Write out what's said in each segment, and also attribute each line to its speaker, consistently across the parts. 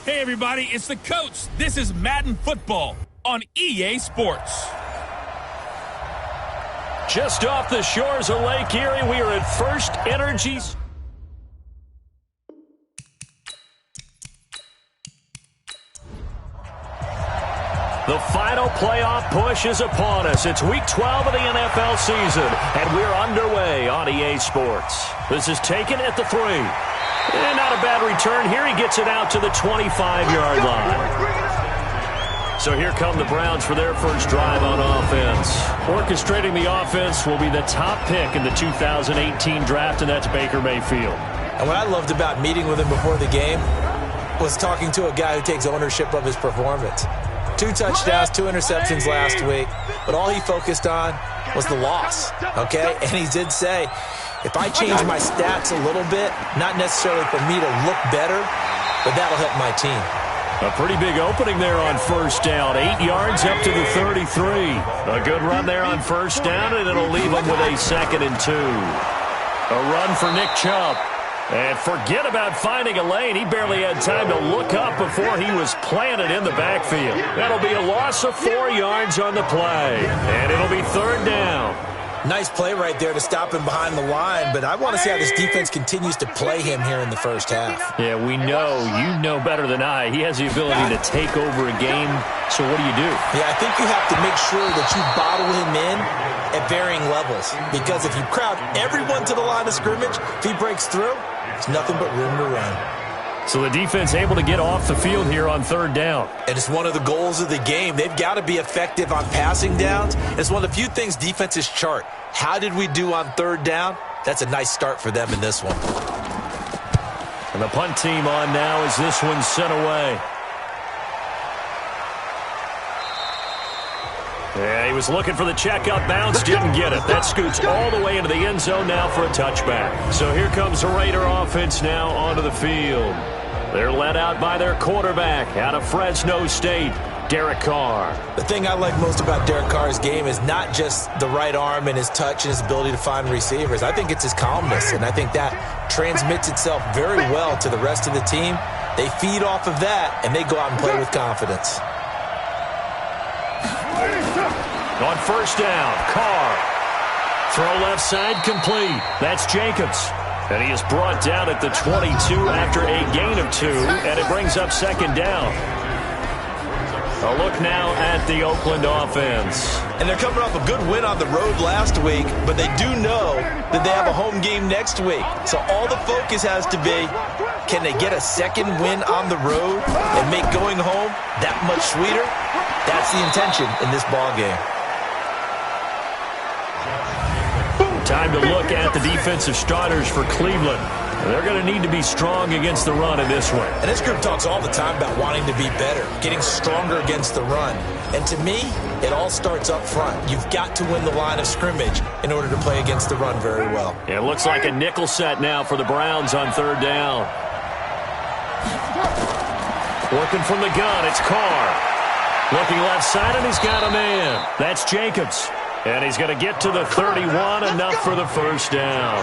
Speaker 1: Hey everybody, it's the coach. This is Madden Football on EA Sports.
Speaker 2: Just off the shores of Lake Erie, we are at First Energy's. The final playoff push is upon us. It's Week 12 of the NFL season, and we're underway on EA Sports. This is taken at the 3. And not a bad return here. He gets it out to the 25-yard line. So here come the Browns for their first drive on offense. Orchestrating the offense will be the top pick in the 2018 draft, and that's Baker Mayfield.
Speaker 3: And what I loved about meeting with him before the game was talking to a guy who takes ownership of his performance. 2 touchdowns, 2 interceptions last week, but all he focused on was the loss, okay? And he did say, if I change my stats a little bit, not necessarily for me to look better, but that'll help my team.
Speaker 2: A pretty big opening there on first down. 8 yards up to the 33. A good run there on first down, and it'll leave them with a 2nd and 2. A run for Nick Chubb. And forget about finding a lane. He barely had time to look up before he was planted in the backfield. That'll be a loss of 4 yards on the play. And it'll be 3rd down.
Speaker 3: Nice play right there to stop him behind the line, but I want to see how this defense continues to play him here in the first half.
Speaker 2: Yeah, we know. You know better than I. He has the ability to take over a game. So what do you do?
Speaker 3: Yeah, I think you have to make sure that you bottle him in at varying levels, because if you crowd everyone to the line of scrimmage, if he breaks through, it's nothing but room to run.
Speaker 2: So the defense able to get off the field here on 3rd down.
Speaker 3: And it's one of the goals of the game. They've got to be effective on passing downs. It's one of the few things defenses chart. How did we do on 3rd down? That's a nice start for them in this one.
Speaker 2: And the punt team on now as this one's sent away. Yeah, he was looking for the checkup bounce, didn't get it. That scoots all the way into the end zone now for a touchback. So here comes the Raider offense now onto the field. They're led out by their quarterback out of Fresno State, Derek Carr.
Speaker 3: The thing I like most about Derek Carr's game is not just the right arm and his touch and his ability to find receivers. I think it's his calmness, and I think that transmits itself very well to the rest of the team. They feed off of that, and they go out and play with confidence.
Speaker 2: On first down, Carr. Throw left side complete. That's Jacobs. And he is brought down at the 22 after a gain of 2, and it brings up 2nd down. A look now at the Oakland offense.
Speaker 3: And they're coming off a good win on the road last week, but they do know that they have a home game next week. So all the focus has to be, can they get a 2nd win on the road and make going home that much sweeter? That's the intention in this ball game.
Speaker 2: Time to look at the defensive starters for Cleveland. They're going to need to be strong against the run in this one.
Speaker 3: And this group talks all the time about wanting to be better, getting stronger against the run. And to me, it all starts up front. You've got to win the line of scrimmage in order to play against the run very well.
Speaker 2: It looks like a nickel set now for the Browns on 3rd down. Working from the gun, it's Carr. Looking left side, and he's got a man. That's Jacobs. And he's going to get to the 31, enough for the first down.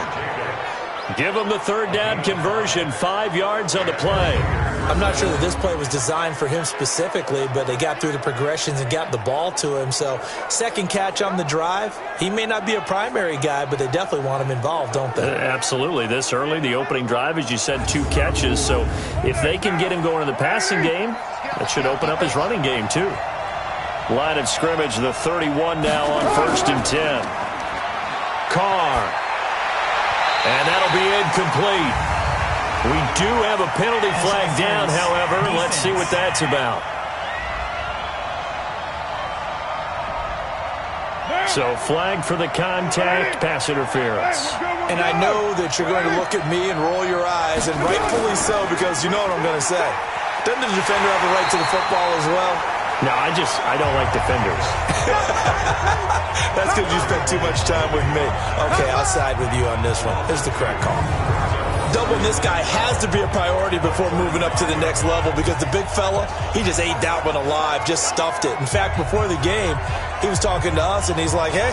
Speaker 2: Give him the 3rd down conversion, 5 yards on the play.
Speaker 3: I'm not sure that this play was designed for him specifically, but they got through the progressions and got the ball to him. So 2nd catch on the drive. He may not be a primary guy, but they definitely want him involved, don't they?
Speaker 2: Absolutely. This early, the opening drive, as you said, 2 catches. So if they can get him going in the passing game, that should open up his running game too. Line of scrimmage, the 31 now on 1st and 10. Carr. And that'll be incomplete. We do have a penalty flag down, however. Let's see what that's about. So flag for the contact, pass interference.
Speaker 3: And I know that you're going to look at me and roll your eyes, and rightfully so, because you know what I'm going to say. Doesn't the defender have a right to the football as well?
Speaker 2: No, I don't like defenders.
Speaker 3: That's because you spent too much time with me. Okay, I'll side with you on this one. This is the correct call. Doubling this guy has to be a priority before moving up to the next level, because the big fella, he just ate that one alive, just stuffed it. In fact, before the game, he was talking to us, and he's like, hey,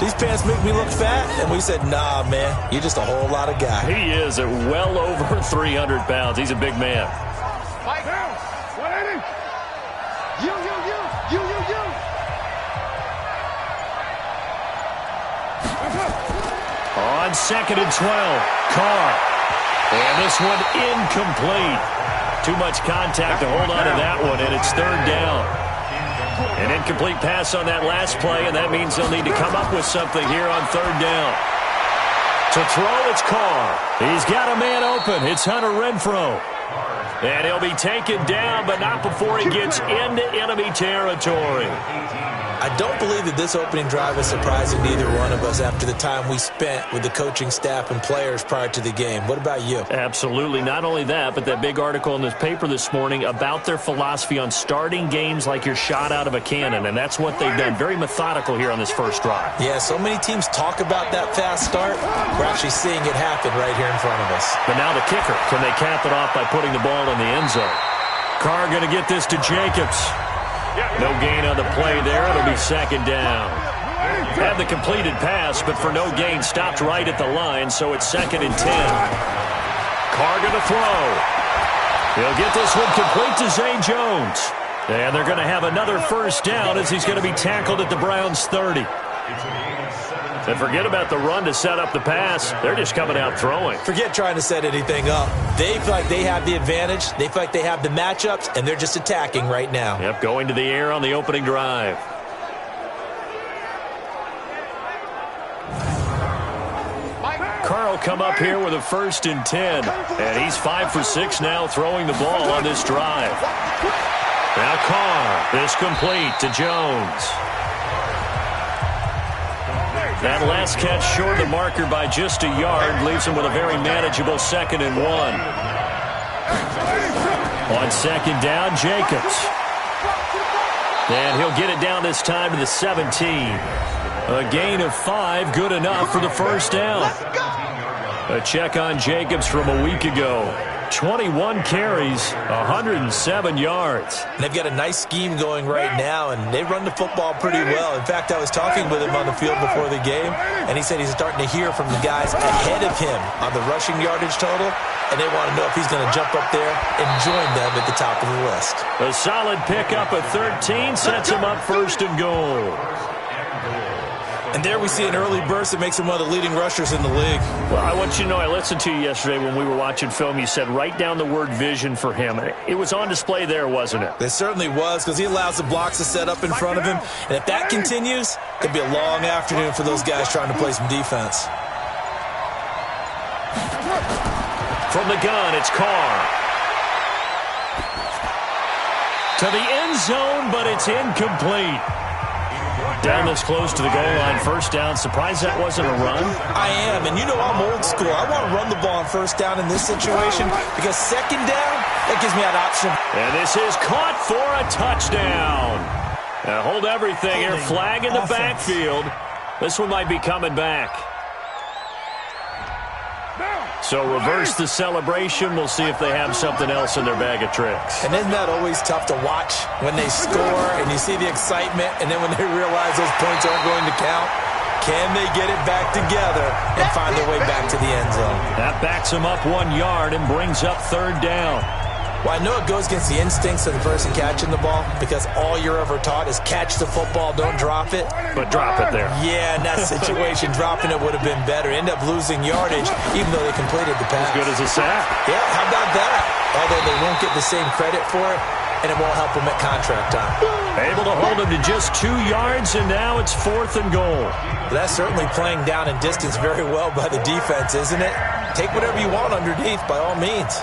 Speaker 3: these pants make me look fat? And we said, nah, man, you're just a whole lot of guy.
Speaker 2: He is at well over 300 pounds. He's a big man. on 2nd and 12. Carr. And this one incomplete. Too much contact to hold on to that one, and it's 3rd down. An incomplete pass on that last play, and that means they'll need to come up with something here on 3rd down. To throw, it's Carr. He's got a man open. It's Hunter Renfrow. And he'll be taken down, but not before he gets into enemy territory.
Speaker 3: I don't believe that this opening drive is surprising neither one of us after the time we spent with the coaching staff and players prior to the game. What about you?
Speaker 2: Absolutely. Not only that, but that big article in this paper this morning about their philosophy on starting games like you're shot out of a cannon, and that's what they've done. Very methodical here on this first drive.
Speaker 3: Yeah, so many teams talk about that fast start. We're actually seeing it happen right here in front of us.
Speaker 2: But now the kicker. Can they cap it off by putting the ball in the end zone? Carr going to get this to Jacobs. No gain on the play there. It'll be 2nd down. Had the completed pass, but for no gain, stopped right at the line, so it's 2nd and 10. Carr going to throw. He'll get this one complete to Zay Jones. And they're going to have another first down as he's going to be tackled at the Browns' 30. And forget about the run to set up the pass. They're just coming out throwing.
Speaker 3: Forget trying to set anything up. They feel like they have the advantage. They feel like they have the matchups, and they're just attacking right now.
Speaker 2: Yep, going to the air on the opening drive. Carr will come up here with a 1st and 10. And he's 5 for 6 now throwing the ball on this drive. Now Carr, this complete to Jones. That last catch short of the marker by just a yard leaves him with a very manageable 2nd and 1. On 2nd down, Jacobs. And he'll get it down this time to the 17. A gain of 5, good enough for the first down. A check on Jacobs from a week ago. 21 carries, 107 yards.
Speaker 3: They've got a nice scheme going right now, and they run the football pretty well. In fact, I was talking with him on the field before the game, and he said he's starting to hear from the guys ahead of him on the rushing yardage total, and they want to know if he's going to jump up there and join them at the top of the list.
Speaker 2: A solid pickup at 13 sets him up 1st and goal.
Speaker 3: And there we see an early burst that makes him one of the leading rushers in the league.
Speaker 2: Well, I want you to know, I listened to you yesterday when we were watching film. You said write down the word vision for him. It was on display there, wasn't it?
Speaker 3: It certainly was, because he allows the blocks to set up in front of him. And if that continues, it could be a long afternoon for those guys trying to play some defense.
Speaker 2: From the gun, it's Carr. To the end zone, but it's incomplete. Down this close to the goal line, 1st down. Surprised that wasn't a run?
Speaker 3: I am, and you know I'm old school. I want to run the ball on 1st down in this situation because 2nd down, that gives me that option.
Speaker 2: And this is caught for a touchdown. Now hold everything here. Flag in the backfield. This one might be coming back. So reverse the celebration. We'll see if they have something else in their bag of tricks.
Speaker 3: And isn't that always tough to watch when they score and you see the excitement, and then when they realize those points aren't going to count? Can they get it back together and find their way back to the end zone?
Speaker 2: That backs them up 1 yard and brings up 3rd down.
Speaker 3: Well, I know it goes against the instincts of the person catching the ball because all you're ever taught is catch the football, don't drop it.
Speaker 2: But drop it there.
Speaker 3: Yeah, in that situation, dropping it would have been better. End up losing yardage even though they completed the pass.
Speaker 2: As good as a sack.
Speaker 3: Yeah, how about that? Although they won't get the same credit for it, and it won't help them at contract time.
Speaker 2: Able to hold him to just 2 yards, and now it's 4th and goal.
Speaker 3: Well, that's certainly playing down in distance very well by the defense, isn't it? Take whatever you want underneath, by all means.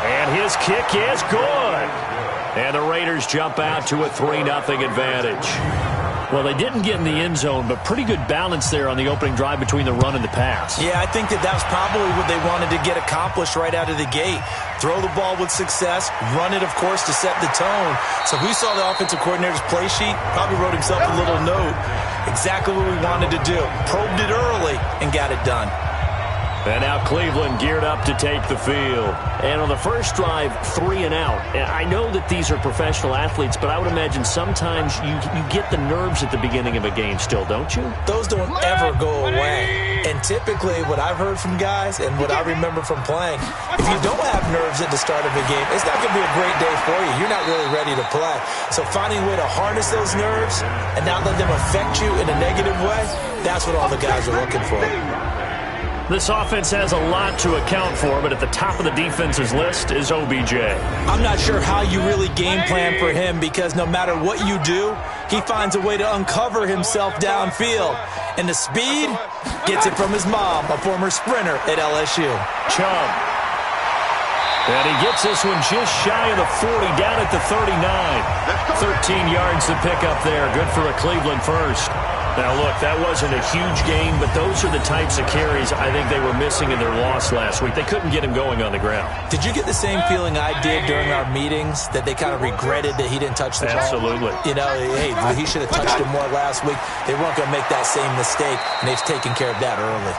Speaker 2: And his kick is good. And the Raiders jump out to a 3-0 advantage. Well, they didn't get in the end zone, but pretty good balance there on the opening drive between the run and the pass.
Speaker 3: Yeah, I think that was probably what they wanted to get accomplished right out of the gate. Throw the ball with success, run it, of course, to set the tone. So who saw the offensive coordinator's play sheet? Probably wrote himself a little note. Exactly what we wanted to do. Probed it early and got it done.
Speaker 2: And now Cleveland geared up to take the field. And on the first drive, 3 and out. And I know that these are professional athletes, but I would imagine sometimes you get the nerves at the beginning of a game still, don't you?
Speaker 3: Those don't ever go away. And typically what I've heard from guys and what I remember from playing, if you don't have nerves at the start of a game, it's not going to be a great day for you. You're not really ready to play. So finding a way to harness those nerves and not let them affect you in a negative way, that's what all the guys are looking for.
Speaker 2: This offense has a lot to account for, but at the top of the defense's list is OBJ.
Speaker 3: I'm not sure how you really game plan for him because no matter what you do, he finds a way to uncover himself downfield. And the speed gets it from his mom, a former sprinter at LSU.
Speaker 2: Chubb. And he gets this one just shy of the 40, down at the 39. 13 yards to pick up there. Good for a Cleveland first. Now, look, that wasn't a huge game, but those are the types of carries I think they were missing in their loss last week. They couldn't get him going on the ground.
Speaker 3: Did you get the same feeling I did during our meetings, that they kind of regretted that he didn't touch the ball?
Speaker 2: Absolutely.
Speaker 3: You know, hey, he should have touched it more last week. They weren't going to make that same mistake, and they've taken care of that early.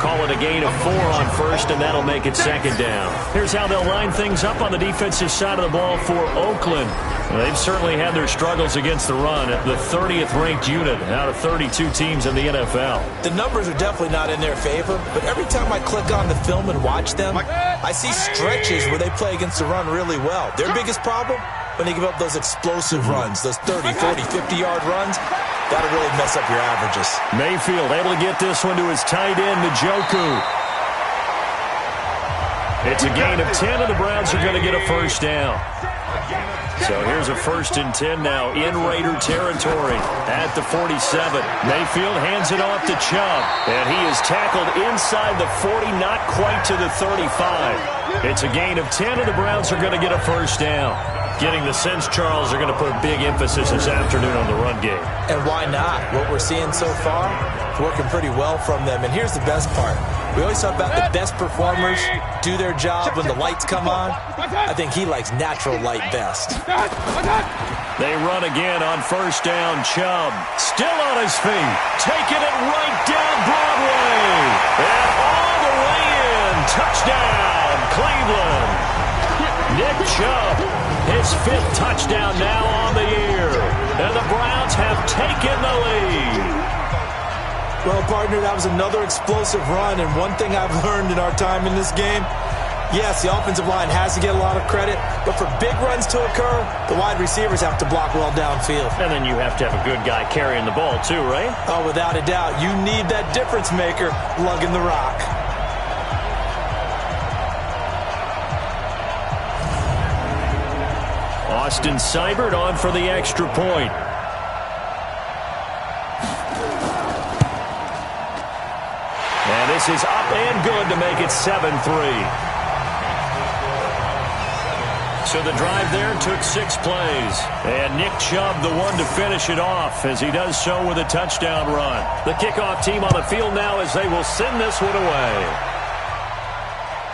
Speaker 2: Call it a gain of 4 on first, and that'll make it second down. Here's how they'll line things up on the defensive side of the ball for Oakland. They've certainly had their struggles against the run. The 30th ranked unit out of 32 teams in the NFL.
Speaker 3: The numbers are definitely not in their favor, but every time I click on the film and watch them, I see stretches where they play against the run really well. Their biggest problem? When they give up those explosive runs, those 30, 40, 50-yard runs, that'll really mess up your averages.
Speaker 2: Mayfield able to get this one to his tight end, Njoku. It's a gain of 10, and the Browns are going to get a first down. So here's a 1st and 10 now in Raider territory at the 47. Mayfield hands it off to Chubb, and he is tackled inside the 40, not quite to the 35. It's a gain of 10, and the Browns are going to get a first down. Getting the sense, Charles, are going to put a big emphasis this afternoon on the run game.
Speaker 3: And why not? What we're seeing so far is working pretty well from them. And here's the best part. We always talk about the best performers do their job when the lights come on. I think he likes natural light best.
Speaker 2: They run again on first down. Chubb still on his feet, taking it right down Broadway. And all the way in. Touchdown, Cleveland. Nick Chubb, his 5th touchdown now on the year. And the Browns have taken the lead.
Speaker 3: Well, partner, that was another explosive run. And one thing I've learned in our time in this game, yes, the offensive line has to get a lot of credit. But for big runs to occur, the wide receivers have to block well downfield.
Speaker 2: And then you have to have a good guy carrying the ball too, right?
Speaker 3: Oh, without a doubt. You need that difference maker lugging the rock.
Speaker 2: Austin Seibert on for the extra point. And this is up and good to make it 7-3. So the drive there took 6 plays. And Nick Chubb, the one to finish it off, as he does so with a touchdown run. The kickoff team on the field now as they will send this one away.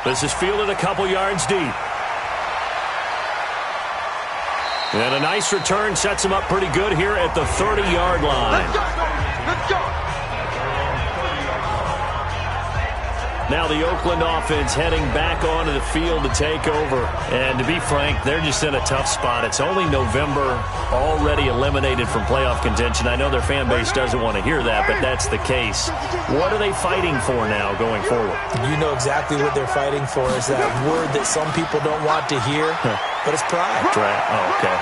Speaker 2: This is fielded a couple yards deep. And a nice return sets him up pretty good here at the 30-yard line.
Speaker 4: Let's go! Let's go!
Speaker 2: Now the Oakland offense heading back onto the field to take over. And to be frank, they're just in a tough spot. It's only November, already eliminated from playoff contention. I know their fan base doesn't want to hear that, but that's the case. What are they fighting for now going forward?
Speaker 3: You know exactly what they're fighting for. Is that word that some people don't want to hear, but it's pride.
Speaker 2: Draft. Oh, okay.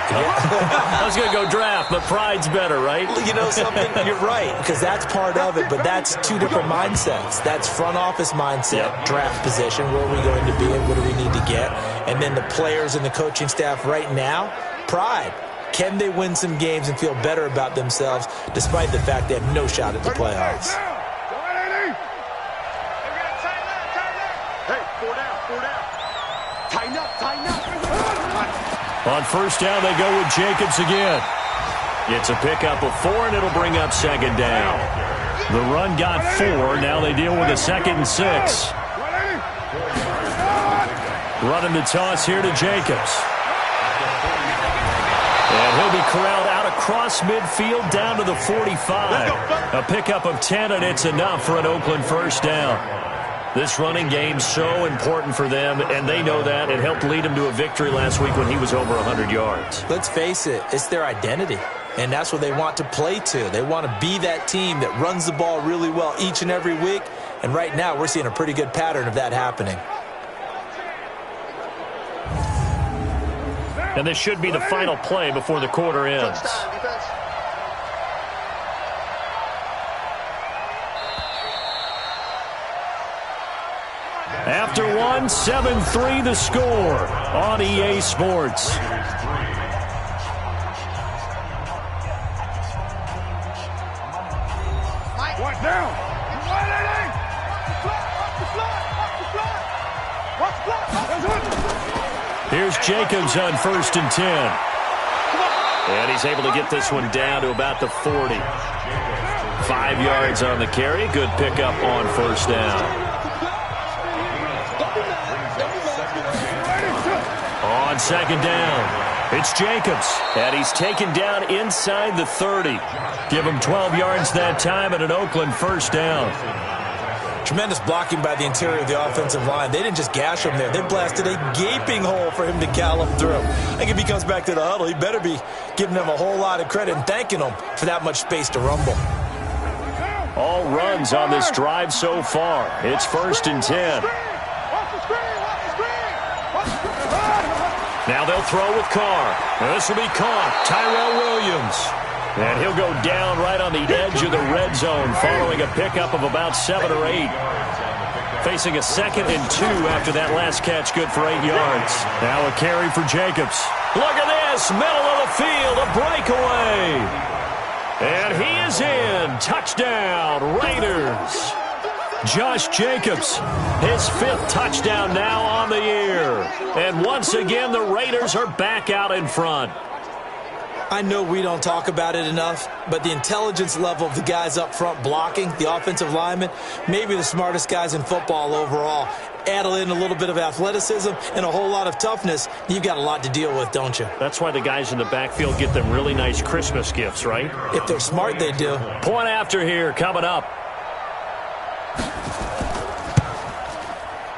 Speaker 2: I was going to go draft, but pride's better, right?
Speaker 3: You know something? You're right, because that's part of it, but that's 2 different mindsets. That's front office mindset, draft position, where are we going to be and what do we need to get? And then the players and the coaching staff right now, pride. Can they win some games and feel better about themselves despite the fact they have no shot at the playoffs?
Speaker 4: Hey, 4 down. Tighten up.
Speaker 2: On first down, they go with Jacobs again. It's a pickup of 4, and it'll bring up second down. The run got 4. Now they deal with a 2nd and 6. Running the toss here to Jacobs. And he'll be corralled out across midfield down to the 45. A pickup of 10, and it's enough for an Oakland first down. This running game's so important for them, and they know that. It helped lead them to a victory last week when he was over 100 yards.
Speaker 3: Let's face it, it's their identity. And that's what they want to play to. They want to be that team that runs the ball really well each and every week. And right now, we're seeing a pretty good pattern of that happening.
Speaker 2: And this should be the final play before the quarter ends. After one, 7-3 the score on EA Sports.
Speaker 4: What now?
Speaker 2: Here's Jacobs on 1st and 10. And he's able to get this one down to about the 40. 5 yards on the carry. Good pickup on 1st down. On 2nd down, it's Jacobs. And he's taken down inside the 30. Give him 12 yards that time at an Oakland 1st down.
Speaker 3: Tremendous blocking by the interior of the offensive line. They didn't just gash him there. They blasted a gaping hole for him to gallop through. I think if he comes back to the huddle, he better be giving them a whole lot of credit and thanking them for that much space to rumble.
Speaker 2: All runs on this drive so far. It's 1st and 10. Now they'll throw with Carr. This will be caught. Tyrell Williams. And he'll go down right on the edge of the red zone following a pickup of about 7 or 8. Facing a 2nd and 2 after that last catch, good for 8 yards. Now a carry for Jacobs. Look at this, middle of the field, a breakaway. And he is in. Touchdown, Raiders. Josh Jacobs, his 5th touchdown now on the year. And once again, the Raiders are back out in front.
Speaker 3: I know we don't talk about it enough, but the intelligence level of the guys up front blocking, the offensive linemen, maybe the smartest guys in football overall. Add in a little bit of athleticism and a whole lot of toughness, you've got a lot to deal with, don't you?
Speaker 2: That's why the guys in the backfield get them really nice Christmas gifts, right?
Speaker 3: If they're smart, they do.
Speaker 2: Point after here coming up.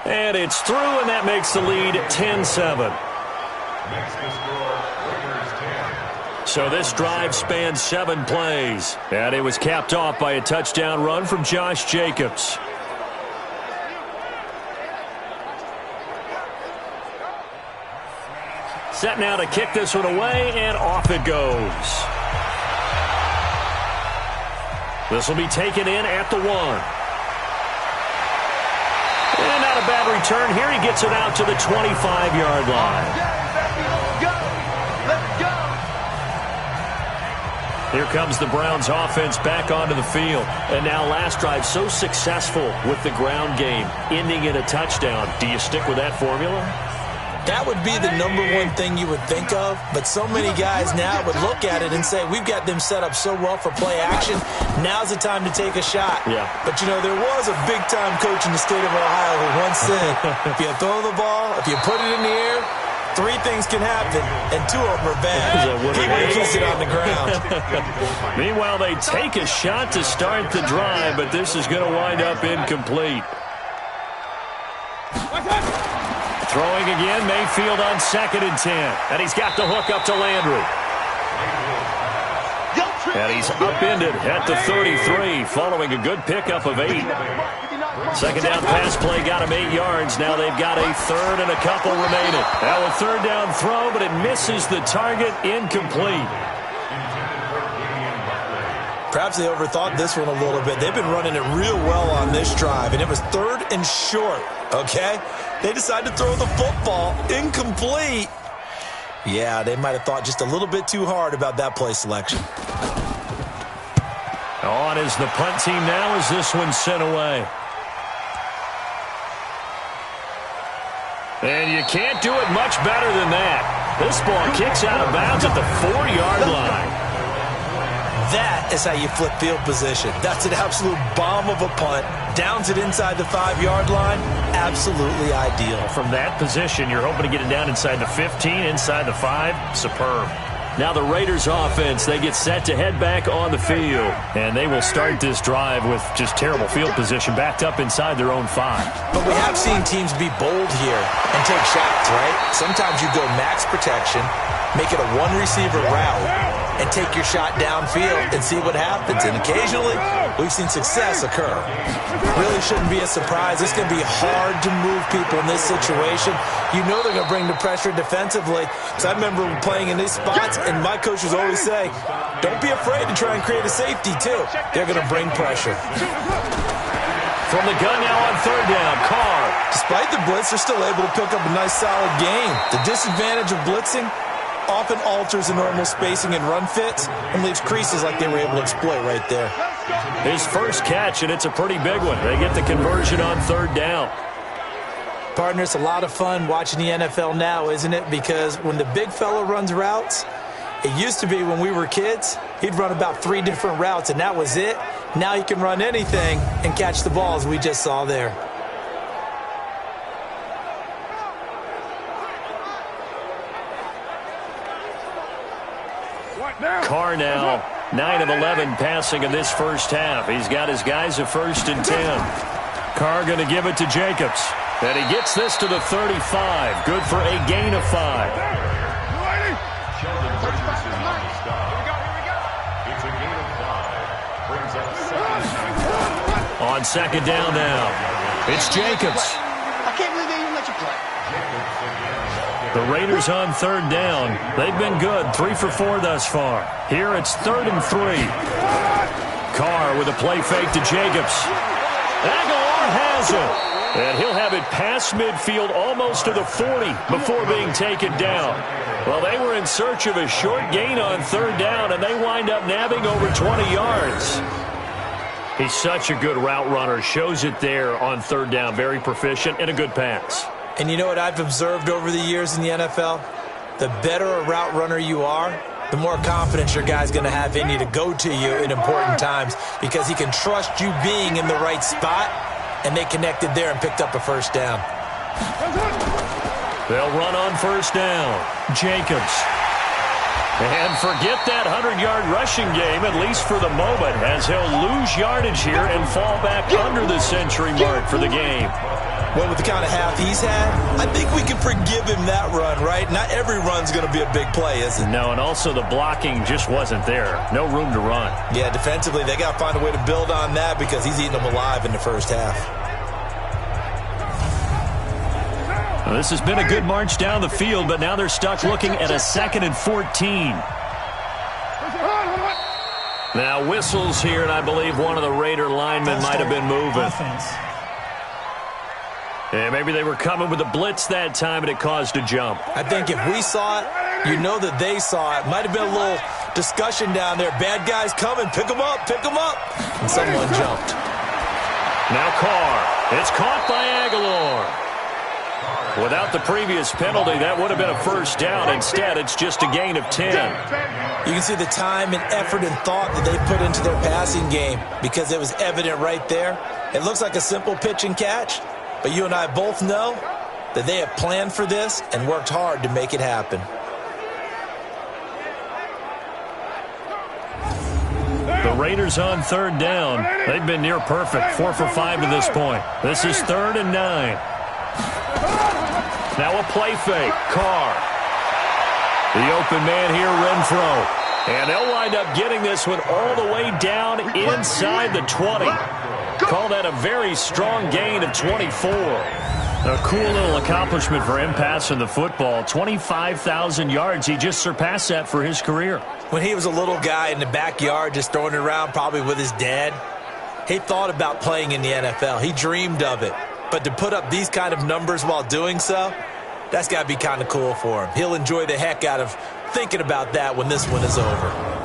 Speaker 2: And it's through, and that makes the lead 10-7. So this drive spans 7 plays. And it was capped off by a touchdown run from Josh Jacobs. Set now to kick this one away, and off it goes. This will be taken in at the 1. And not a bad return here. He gets it out to the 25-yard line. Here comes the Browns offense back onto the field. And now last drive so successful with the ground game, ending in a touchdown. Do you stick with that formula?
Speaker 3: That would be the #1 thing you would think of, but so many guys now would look at it and say, we've got them set up so well for play action, now's the time to take a shot.
Speaker 2: Yeah.
Speaker 3: But, you know, there was a big-time coach in the state of Ohio who once said, if you throw the ball, if you put it in the air, 3 things can happen, and 2 of them are bad. He would have kissed it on the ground.
Speaker 2: Meanwhile, they take a shot to start the drive, but this is going to wind up incomplete. Throwing again, Mayfield on 2nd and 10. And he's got the hook up to Landry. And he's upended at the 33, following a good pickup of 8. 2nd down pass play got him 8 yards. Now they've got a 3rd and a couple remaining. Now a 3rd down throw, but it misses the target, incomplete.
Speaker 3: Perhaps they overthought this one a little bit. They've been running it real well on this drive, and it was 3rd and short, okay? They decided to throw the football, incomplete. Yeah, they might have thought just a little bit too hard about that play selection.
Speaker 2: On is the punt team now as this one's sent away. And you can't do it much better than that. This ball kicks out of bounds at the 4-yard line.
Speaker 3: That is how you flip field position. That's an absolute bomb of a punt. Downs it inside the 5-yard line. Absolutely ideal.
Speaker 2: From that position, you're hoping to get it down inside the 15, inside the 5. Superb. Now the Raiders offense, they get set to head back on the field. And they will start this drive with just terrible field position backed up inside their own 5.
Speaker 3: But we have seen teams be bold here and take shots, right? Sometimes you go max protection, make it a 1-receiver route, and take your shot downfield and see what happens. And occasionally, we've seen success occur. Really shouldn't be a surprise. It's going to be hard to move people in this situation. You know they're going to bring the pressure defensively. Because I remember playing in these spots, and my coaches always say, don't be afraid to try and create a safety, too. They're going to bring pressure.
Speaker 2: From the gun now on third down, Carr.
Speaker 3: Despite the blitz, they're still able to pick up a nice, solid gain. The disadvantage of blitzing often alters the normal spacing and run fits and leaves creases like they were able to exploit right there.
Speaker 2: His first catch, and it's a pretty big one. They get the conversion on third down.
Speaker 3: Partner, it's a lot of fun watching the NFL now, isn't it? Because when the big fella runs routes, it used to be when we were kids, he'd run about 3 different routes, and that was it. Now he can run anything and catch the ball, as we just saw there.
Speaker 2: Carr now, 9 of 11 passing in this first half. He's got his guys at 1st and 10. Carr going to give it to Jacobs. And he gets this to the 35. Good for a gain of 5. On second down now, it's Jacobs.
Speaker 4: I can't believe they even let you play.
Speaker 2: The Raiders on third down. They've been good, 3 for 4 thus far. Here it's 3rd and 3. Carr with a play fake to Jacobs. Aguilar has it. And he'll have it past midfield almost to the 40 before being taken down. Well, they were in search of a short gain on third down, and they wind up nabbing over 20 yards. He's such a good route runner. Shows it there on third down. Very proficient and a good pass.
Speaker 3: And you know what I've observed over the years in the NFL? The better a route runner you are, the more confidence your guy's going to have in you to go to you in important times because he can trust you being in the right spot, and they connected there and picked up a first down.
Speaker 2: They'll run on first down. Jacobs. And forget that 100-yard rushing game, at least for the moment, as he'll lose yardage here and fall back under the century mark for the game.
Speaker 3: Well, with the kind of half he's had, I think we can forgive him that run, right? Not every run's going to be a big play, is it?
Speaker 2: No, and also the blocking just wasn't there. No room to run.
Speaker 3: Yeah, defensively, they got to find a way to build on that because he's eating them alive in the first half.
Speaker 2: Well, this has been a good march down the field, but now they're stuck looking at a 2nd and 14. Now whistles here, and I believe one of the Raider linemen might have been moving. Yeah, maybe they were coming with a blitz that time, and it caused a jump.
Speaker 3: I think if we saw it, you know that they saw it. Might have been a little discussion down there. Bad guys coming. Pick them up. Pick them up. And someone jumped.
Speaker 2: Now Carr. It's caught by Aguilar. Without the previous penalty, that would have been a first down. Instead, it's just a gain of 10.
Speaker 3: You can see the time and effort and thought that they put into their passing game because it was evident right there. It looks like a simple pitch and catch, but you and I both know that they have planned for this and worked hard to make it happen.
Speaker 2: The Raiders on third down. They've been near perfect, 4 for 5 to this point. This is 3rd and 9. Now a play fake. Carr. The open man here, Renfro. And they'll wind up getting this one all the way down inside the 20. Call that a very strong gain of 24. A cool little accomplishment for him passing the football. 25,000 yards. He just surpassed that for his career.
Speaker 3: When he was a little guy in the backyard just throwing it around probably with his dad, he thought about playing in the NFL. He dreamed of it. But to put up these kind of numbers while doing so, that's got to be kind of cool for him. He'll enjoy the heck out of thinking about that when this one is over.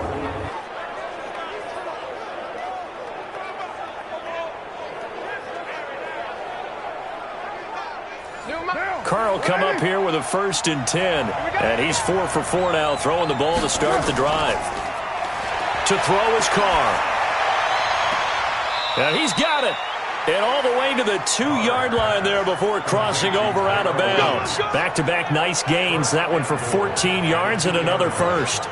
Speaker 2: Carr will come up here with a 1st and 10. And he's 4 for 4 now, throwing the ball to start the drive. To throw is Carr. And he's got it. And all the way to the 2-yard line there before crossing over out of bounds. Back-to-back nice gains. That one for 14 yards and another first.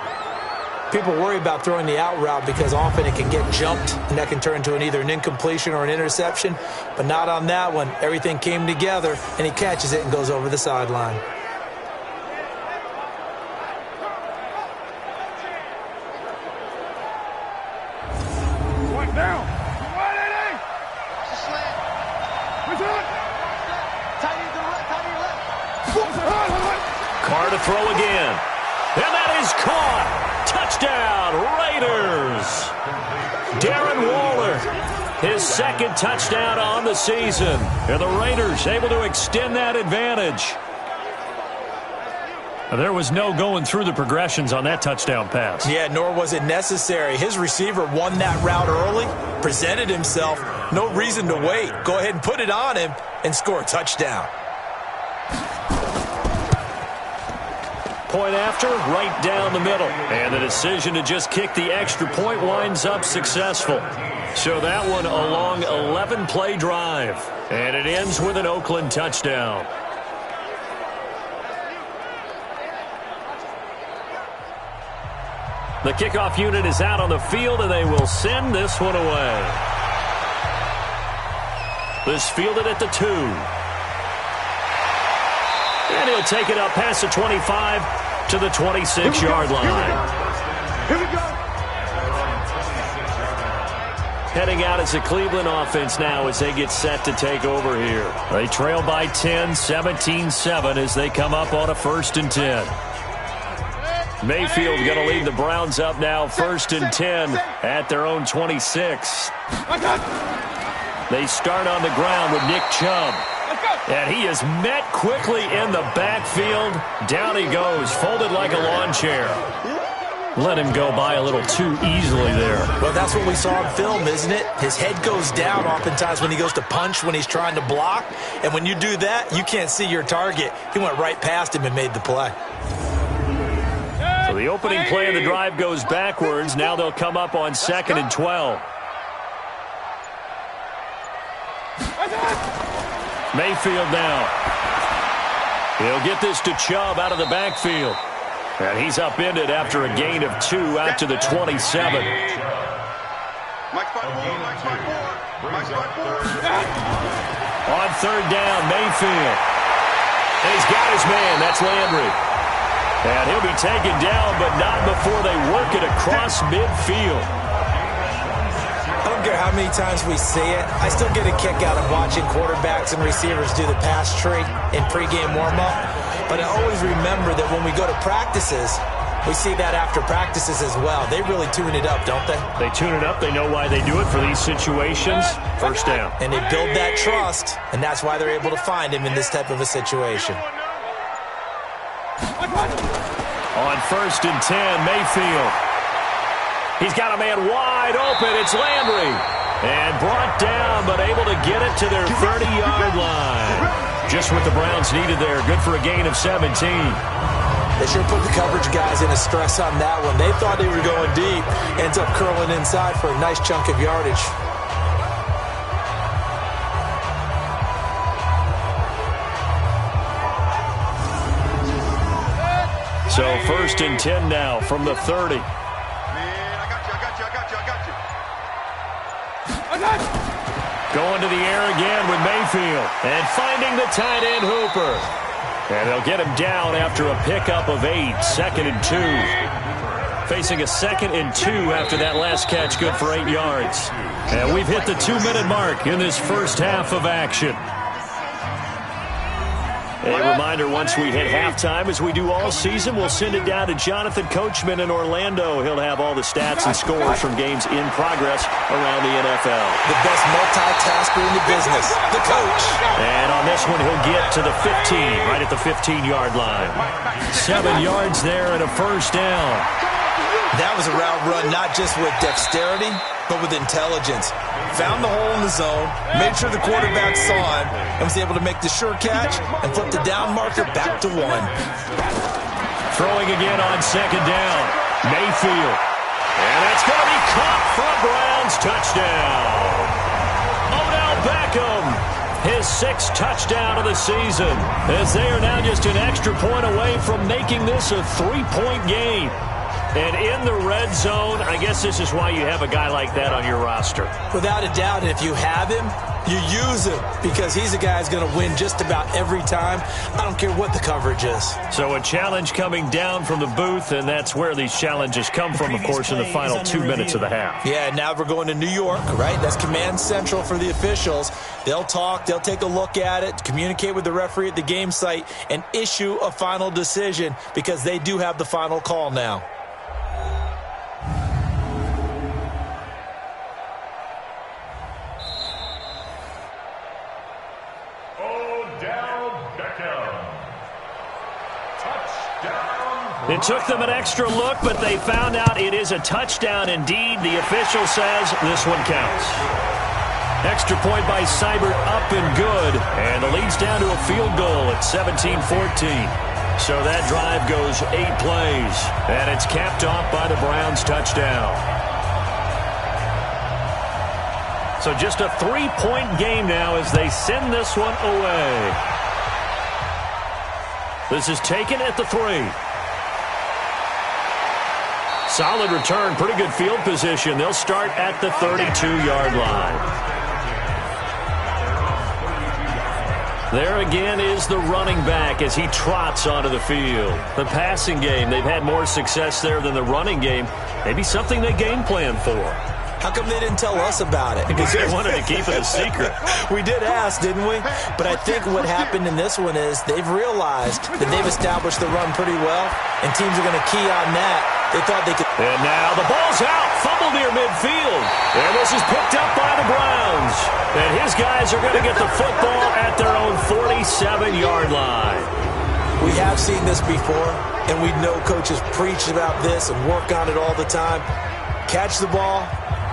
Speaker 3: People worry about throwing the out route because often it can get jumped, and that can turn into either an incompletion or an interception. But not on that one. Everything came together, and he catches it and goes over the sideline.
Speaker 2: Carr to throw again. And that is caught. Touchdown, Raiders. Darren Waller, his second touchdown on the season. And the Raiders able to extend that advantage. There was no going through the progressions on that touchdown pass.
Speaker 3: Yeah, nor was it necessary. His receiver won that route early, presented himself. No reason to wait. Go ahead and put it on him and score a touchdown.
Speaker 2: Point after, right down the middle. And the decision to just kick the extra point winds up successful. So that one a long 11-play drive. And it ends with an Oakland touchdown. The kickoff unit is out on the field, and they will send this one away. This fielded at the 2. And he'll take it up past the 25 to the 26-yard line.
Speaker 4: Here we go.
Speaker 2: Heading out as a Cleveland offense now as they get set to take over here. They trail by 10, 17-7 as they come up on a 1st and 10. Mayfield going to lead the Browns up now, 1st and 10 at their own 26. They start on the ground with Nick Chubb. And he is met quickly in the backfield. Down he goes, folded like a lawn chair. Let him go by a little too easily there.
Speaker 3: Well, that's what we saw in film, isn't it? His head goes down oftentimes when he goes to punch, when he's trying to block. And when you do that, you can't see your target. He went right past him and made the play.
Speaker 2: So the opening play of the drive goes backwards. Now they'll come up on 2nd and 12. Mayfield now. He'll get this to Chubb out of the backfield. And he's upended after a gain of 2 out to the 27. On 3rd down, Mayfield. And he's got his man. That's Landry. And he'll be taken down, but not before they work it across midfield.
Speaker 3: I don't care how many times we see it. I still get a kick out of watching quarterbacks and receivers do the pass tree in pregame warm-up. But I always remember that when we go to practices, we see that after practices as well. They really tune it up, don't they?
Speaker 2: They tune it up. They know why they do it for these situations. 1st down.
Speaker 3: And they build that trust, and that's why they're able to find him in this type of a situation.
Speaker 2: On 1st and 10, Mayfield. He's got a man wide open. It's Landry. And brought down, but able to get it to their 30-yard line. Just what the Browns needed there. Good for a gain of 17.
Speaker 3: They sure put the coverage guys in a stress on that one. They thought they were going deep. Ends up curling inside for a nice chunk of yardage.
Speaker 2: So 1st and 10 now from the 30. Going to the air again with Mayfield. And finding the tight end Hooper. And they'll get him down after a pickup of 8. 2nd and 2. Facing a 2nd and 2 after that last catch, good for 8 yards. And we've hit the 2-minute mark in this first half of action. A reminder, once we hit halftime, as we do all season, we'll send it down to Jonathan Coachman in Orlando. He'll have all the stats and scores from games in progress around the NFL.
Speaker 3: The best multitasker in the business, the coach.
Speaker 2: And on this one, he'll get to the 15, right at the 15-yard line. 7 yards there and a 1st down.
Speaker 3: That was a route run not just with dexterity, but with intelligence. Found the hole in the zone, made sure the quarterback saw him, and was able to make the sure catch and flip the down marker back to 1.
Speaker 2: Throwing again on 2nd down. Mayfield. And that's going to be caught for a Browns touchdown. Odell Beckham, his 6th touchdown of the season, as they are now just an extra point away from making this a 3-point game. And in the red zone, I guess this is why you have a guy like that on your roster.
Speaker 3: Without a doubt, and if you have him, you use him because he's a guy who's going to win just about every time. I don't care what the coverage is.
Speaker 2: So a challenge coming down from the booth, and that's where these challenges come from, of course, in the final 2 minutes of the half.
Speaker 3: Yeah, now we're going to New York, right? That's command central for the officials. They'll talk, they'll take a look at it, communicate with the referee at the game site, and issue a final decision because they do have the final call now.
Speaker 2: It took them an extra look, but they found out it is a touchdown indeed. The official says this one counts. Extra point by Seibert, up and good. And the lead's down to a field goal at 17-14. So that drive goes 8 plays. And it's capped off by the Browns' touchdown. So just a 3-point game now as they send this one away. This is taken at the 3. Solid return, pretty good field position. They'll start at the 32-yard line. There again is the running back as he trots onto the field. The passing game, they've had more success there than the running game. Maybe something they game plan for.
Speaker 3: How come they didn't tell us about it?
Speaker 2: Because they wanted to keep it a secret.
Speaker 3: We did ask, didn't we? But I think what happened in this one is they've realized that they've established the run pretty well, and teams are going to key on that. They thought they could.
Speaker 2: And now the ball's out. Fumble near midfield. And this is picked up by the Browns. And his guys are going to get the football at their own 47-yard line.
Speaker 3: We have seen this before, and we know coaches preach about this and work on it all the time. Catch the ball.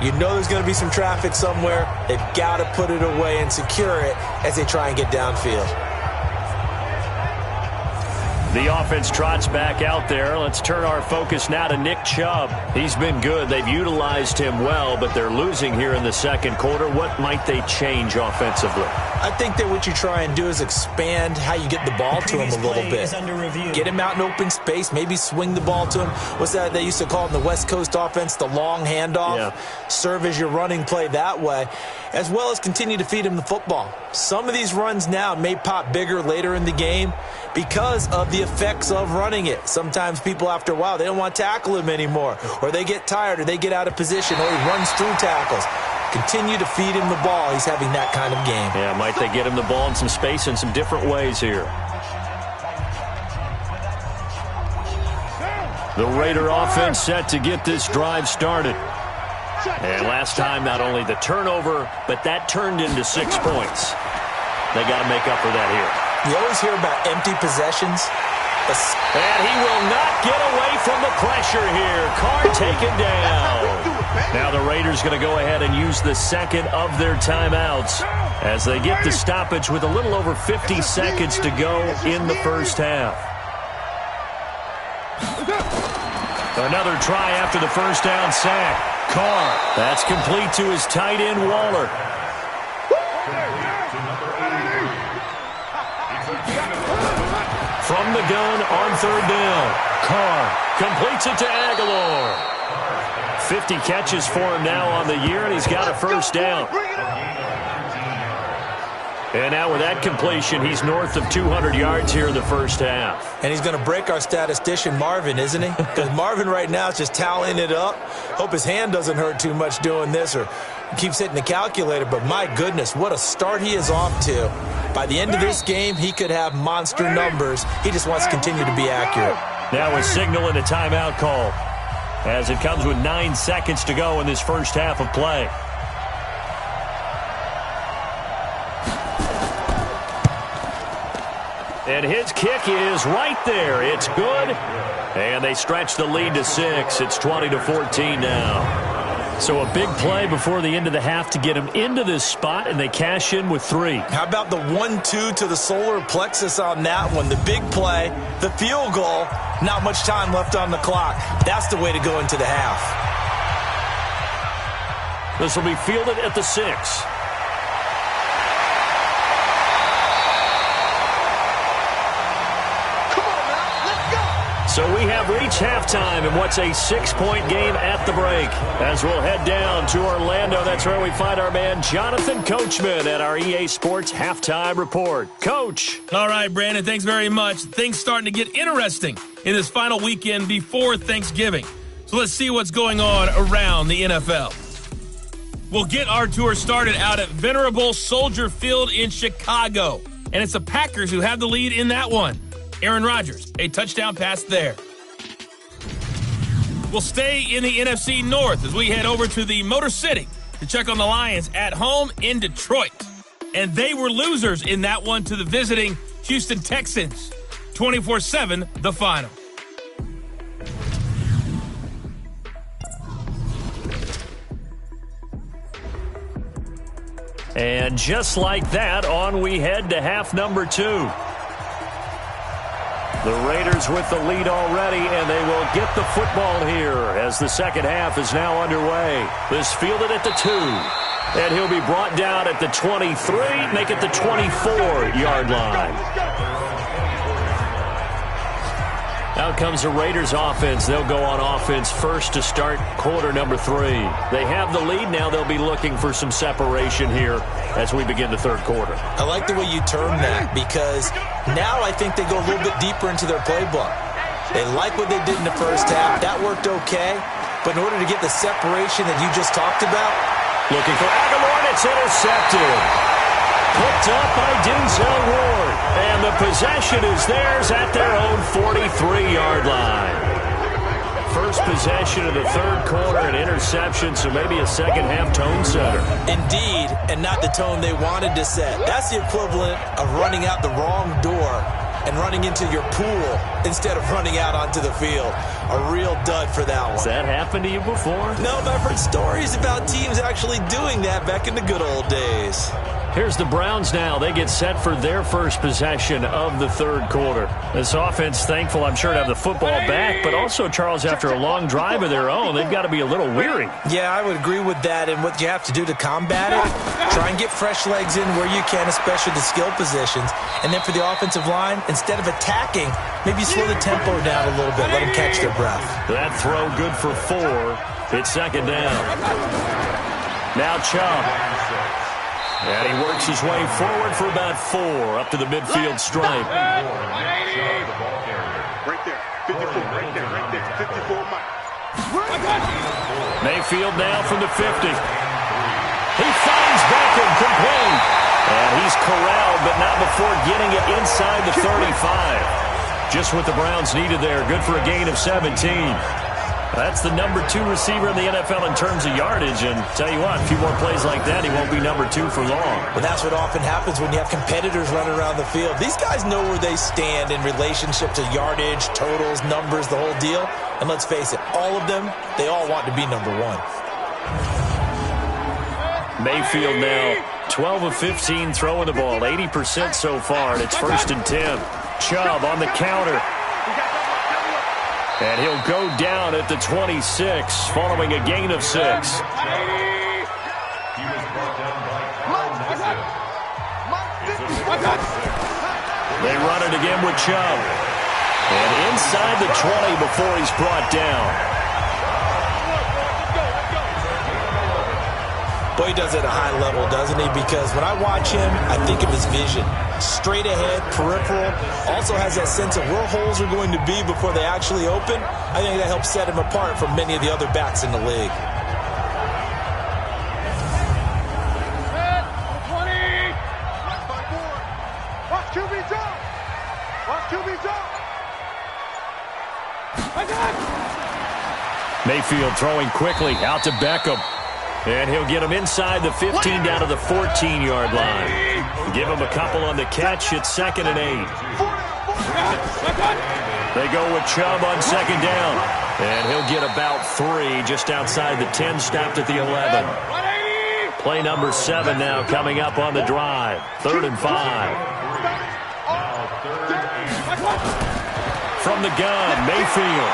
Speaker 3: You know there's going to be some traffic somewhere. They've got to put it away and secure it as they try and get downfield.
Speaker 2: The offense trots back out there. Let's turn our focus now to Nick Chubb. He's been good. They've utilized him well, but they're losing here in the second quarter. What might they change offensively?
Speaker 3: I think that what you try and do is expand how you get the ball to him a little bit. Get him out in open space, maybe swing the ball to him. What's that they used to call in the West Coast offense, the long handoff? Yeah. Serve as your running play that way, as well as continue to feed him the football. Some of these runs now may pop bigger later in the game because of the effects of running it. Sometimes people, after a while, they don't want to tackle him anymore, or they get tired, or they get out of position, or he runs through tackles. Continue to feed him the ball. He's having that kind of game.
Speaker 2: Yeah, might they get him the ball in some space in some different ways here. The Raider offense set to get this drive started. And last time, not only the turnover, but that turned into 6 points. They got to make up for that here.
Speaker 3: You always hear about empty possessions.
Speaker 2: And he will not get away from the pressure here. Carr taken down. Now the Raiders going to go ahead and use the second of their timeouts as they get the stoppage with a little over 50 seconds to go in the first half. Another try after the first down sack. Carr. That's complete to his tight end, Waller. From the gun on third down. Carr completes it to Aguilar. 50 catches for him now on the year, and he's got a first down. And now with that completion, he's north of 200 yards here in the first half.
Speaker 3: And he's going to break our statistician, Marvin, isn't he? Because Marvin right now is just tallying it up. Hope his hand doesn't hurt too much doing this or keeps hitting the calculator. But my goodness, what a start he is off to. By the end of this game, he could have monster numbers. He just wants to continue to be accurate.
Speaker 2: Now a signal and a timeout call as it comes with 9 seconds to go in this first half of play. And his kick is right there. It's good. And they stretch the lead to 6. It's 20-14 now. So a big play before the end of the half to get him into this spot, and they cash in with 3.
Speaker 3: How about the 1-2 to the solar plexus on that one? The big play, the field goal, not much time left on the clock. That's the way to go into the half.
Speaker 2: This will be fielded at the 6. So we have reached halftime in what's a 6-point game at the break. As we'll head down to Orlando, that's where we find our man Jonathan Coachman at our EA Sports Halftime Report. Coach.
Speaker 1: All right, Brandon, thanks very much. Things starting to get interesting in this final weekend before Thanksgiving. So let's see what's going on around the NFL. We'll get our tour started out at venerable Soldier Field in Chicago. And it's the Packers who have the lead in that one. Aaron Rodgers, a touchdown pass there. We'll stay in the NFC North as we head over to the Motor City to check on the Lions at home in Detroit. And they were losers in that one to the visiting Houston Texans. 24-7, the final.
Speaker 2: And just like that, on we head to half number 2. The Raiders with the lead already, and they will get the football here as the second half is now underway. This fielded at the 2, and he'll be brought down at the 23, make it the 24-yard line. Out comes the Raiders offense. They'll go on offense first to start quarter number 3. They have the lead. Now they'll be looking for some separation here as we begin the third quarter.
Speaker 3: I like the way you term that because now I think they go a little bit deeper into their playbook. They like what they did in the first half. That worked okay. But in order to get the separation that you just talked about.
Speaker 2: Looking for Aguilar, and it's intercepted. Picked up by Denzel Ward. And the possession is theirs at their own 43-yard line. First possession of the third quarter, an interception, so maybe a second-half tone setter.
Speaker 3: Indeed, and not the tone they wanted to set. That's the equivalent of running out the wrong door and running into your pool instead of running out onto the field. A real dud for that one.
Speaker 2: Has that happened to you before?
Speaker 3: No, but I've heard stories about teams actually doing that back in the good old days.
Speaker 2: Here's the Browns now. They get set for their first possession of the third quarter. This offense, thankful, I'm sure, to have the football back, but also, Charles, after a long drive of their own, they've got to be a little weary.
Speaker 3: Yeah, I would agree with that, and what you have to do to combat it, try and get fresh legs in where you can, especially the skill positions. And then for the offensive line, instead of attacking, maybe slow the tempo down a little bit, let them catch their breath.
Speaker 2: That throw good for 4. It's second down. Now Chubb. And he works his way forward for about 4 up to the midfield stripe.
Speaker 5: Right there, 54, right there, 54 miles.
Speaker 2: Mayfield now from the 50. He finds Beckham complete. And he's corralled, but not before getting it inside the 35. Just what the Browns needed there. Good for a gain of 17. That's the number 2 receiver in the NFL in terms of yardage. And tell you what, a few more plays like that, he won't be number 2 for long.
Speaker 3: Well, that's what often happens when you have competitors running around the field. These guys know where they stand in relationship to yardage, totals, numbers, the whole deal. And let's face it, all of them, they all want to be number 1.
Speaker 2: Mayfield now 12 of 15 throwing the ball, 80% so far, and it's 1st and 10. Chubb on the counter. And he'll go down at the 26 following a gain of 6. They run it again with Chubb. And inside the 20 before he's brought down.
Speaker 3: Boy, he does it at a high level, doesn't he? Because when I watch him, I think of his vision. Straight ahead, peripheral. Also has that sense of where holes are going to be before they actually open. I think that helps set him apart from many of the other backs in the league.
Speaker 2: Mayfield throwing quickly out to Beckham. And he'll get him inside the 15 down to the 14-yard line. Give him a couple on the catch. It's 2nd and 8. They go with Chubb on 2nd down. And he'll get about 3 just outside the 10, stopped at the 11. Play number 7 now coming up on the drive. 3rd and 5. From the gun, Mayfield.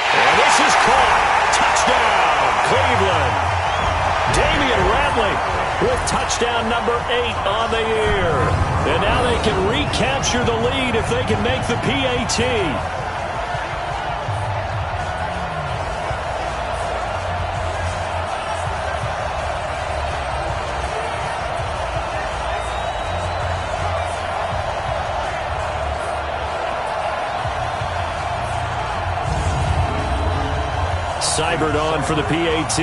Speaker 2: And this is caught. Touchdown, Cleveland. Damian Ratley with touchdown number 8 on the year. And now they can recapture the lead if they can make the PAT. Seibert on for the PAT.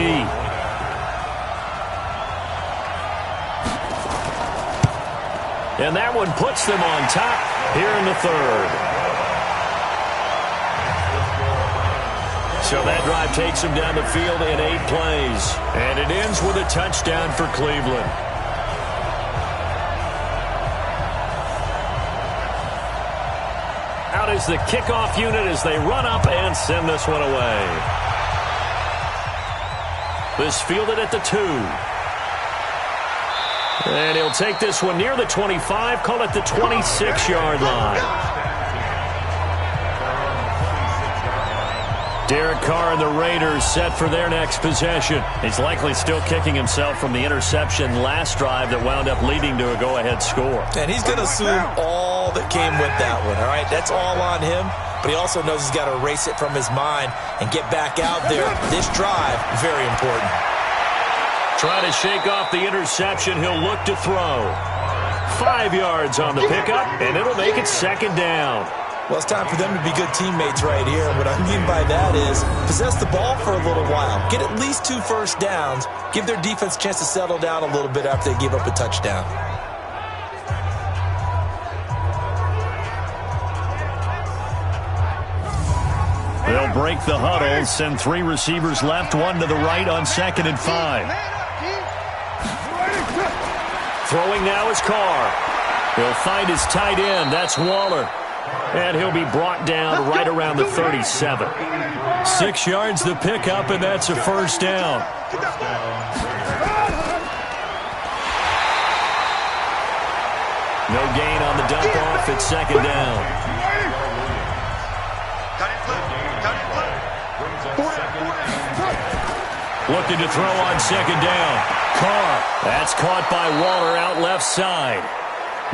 Speaker 2: And that one puts them on top here in the third. So that drive takes them down the field in 8 plays. And it ends with a touchdown for Cleveland. Out is the kickoff unit as they run up and send this one away. This fielded at the 2. And he'll take this one near the 25, call it the 26-yard line. Derek Carr and the Raiders set for their next possession. He's likely still kicking himself from the interception last drive that wound up leading to a go-ahead score.
Speaker 3: And he's going to assume all that came with that one, all right? That's all on him, but he also knows he's got to erase it from his mind and get back out there. This drive, very important.
Speaker 2: Trying to shake off the interception, he'll look to throw. 5 yards on the pickup, and it'll make it second down.
Speaker 3: Well, it's time for them to be good teammates right here. What I mean by that is possess the ball for a little while. Get at least 2 first downs. Give their defense a chance to settle down a little bit after they give up a touchdown.
Speaker 2: They'll break the huddle, send 3 receivers left, 1 to the right on 2nd and 5. Throwing now is Carr. He'll find his tight end. That's Waller. And he'll be brought down right around the 37. 6 yards the pickup, and that's a first down. No gain on the dump off at second down. Looking to throw on second down. Carr. That's caught by Waller out left side.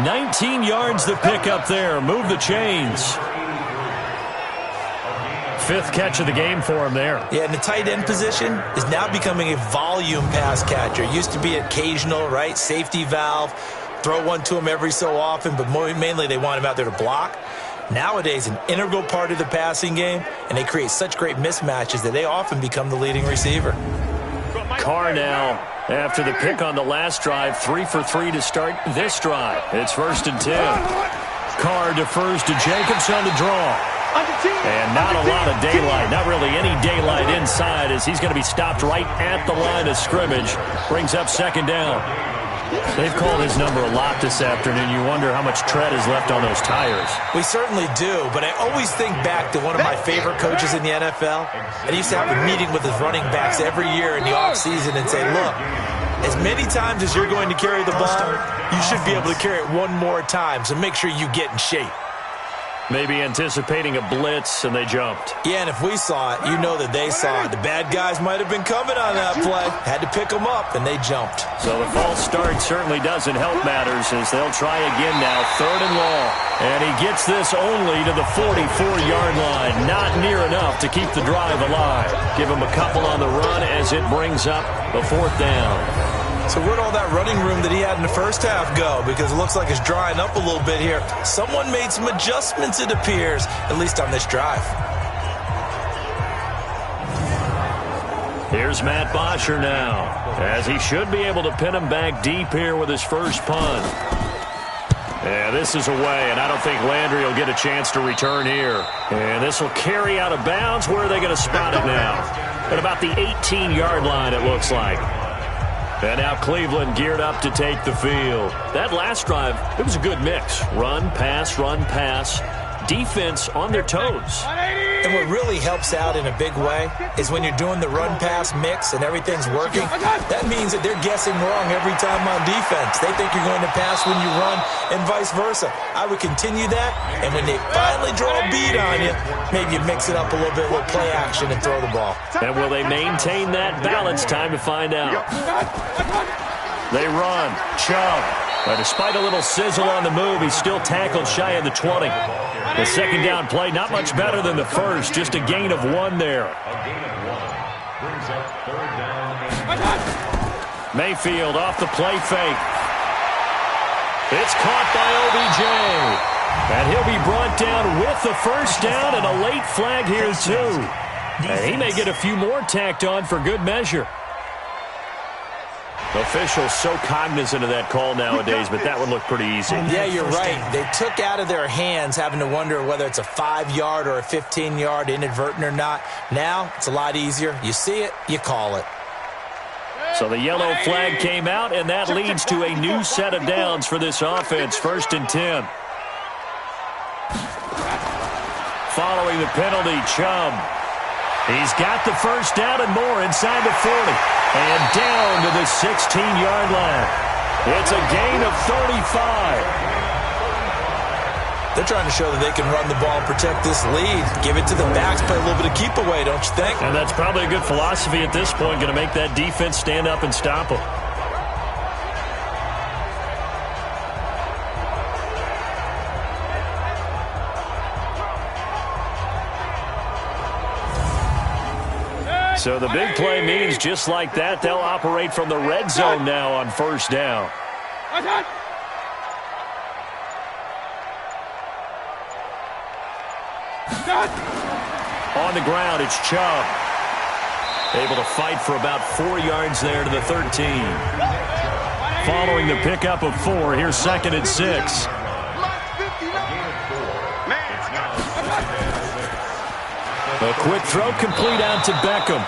Speaker 2: 19 yards the pickup there. Move the chains. 5th catch of the game for him there.
Speaker 3: Yeah, and the tight end position is now becoming a volume pass catcher. Used to be occasional, right? Safety valve. Throw one to him every so often, but mainly they want him out there to block. Nowadays, an integral part of the passing game, and they create such great mismatches that they often become the leading receiver.
Speaker 2: Carr now, after the pick on the last drive, 3 for 3 to start this drive. It's 1st and 10. Carr defers to Jacobs on the draw. And not a lot of daylight, not really any daylight inside, as he's going to be stopped right at the line of scrimmage. Brings up second down. They've called his number a lot this afternoon. You wonder how much tread is left on those tires.
Speaker 3: We certainly do, but I always think back to one of my favorite coaches in the NFL. And he used to have a meeting with his running backs every year in the offseason and say, look, as many times as you're going to carry the ball, you should be able to carry it one more time, so make sure you get in shape.
Speaker 2: Maybe anticipating a blitz, and they jumped.
Speaker 3: Yeah, and if we saw it, you know that they saw it. The bad guys might have been coming on that play. Had to pick them up, and they jumped.
Speaker 2: So the false start certainly doesn't help matters as they'll try again now, 3rd and long. And he gets this only to the 44-yard line. Not near enough to keep the drive alive. Give him a couple on the run as it brings up the 4th down.
Speaker 3: So where'd all that running room that he had in the first half go? Because it looks like it's drying up a little bit here. Someone made some adjustments, it appears, at least on this drive.
Speaker 2: Here's Matt Bosher now, as he should be able to pin him back deep here with his first punt. Yeah, this is away, and I don't think Landry will get a chance to return here. And this will carry out of bounds. Where are they going to spot it now? At about the 18-yard line, it looks like. And now Cleveland geared up to take the field. That last drive, it was a good mix. Run, pass, defense on their toes.
Speaker 3: And what really helps out in a big way is when you're doing the run-pass mix and everything's working, that means that they're guessing wrong every time on defense. They think you're going to pass when you run and vice versa. I would continue that, and when they finally draw a beat on you, maybe you mix it up a little bit, a little play action, and throw the ball.
Speaker 2: And will they maintain that balance? Time to find out. They run. Chubb. But despite a little sizzle on the move, he's still tackled shy of the 20. The second down play, not much better than the first, just a gain of 1 there. Mayfield off the play fake. It's caught by OBJ. And he'll be brought down with the first down and a late flag here too. And he may get a few more tacked on for good measure. Officials so cognizant of that call nowadays, but that would look pretty easy.
Speaker 3: Yeah, you're right. They took out of their hands having to wonder whether it's a 5-yard or a 15-yard, inadvertent or not. Now, it's a lot easier. You see it, you call it.
Speaker 2: So the yellow flag came out, and that leads to a new set of downs for this offense, 1st and 10. Following the penalty, Chubb. He's got the first down and more inside the 40. And down to the 16-yard line. It's a gain of 35.
Speaker 3: They're trying to show that they can run the ball and protect this lead. Give it to the backs, play a little bit of keep away, don't you think?
Speaker 2: And that's probably a good philosophy at this point, going to make that defense stand up and stop them. So the big play means just like that, they'll operate from the red zone now on 1st down. On the ground, it's Chubb. Able to fight for about 4 yards there to the 13. Following the pickup of 4, here's 2nd and 6. A quick throw complete out to Beckham.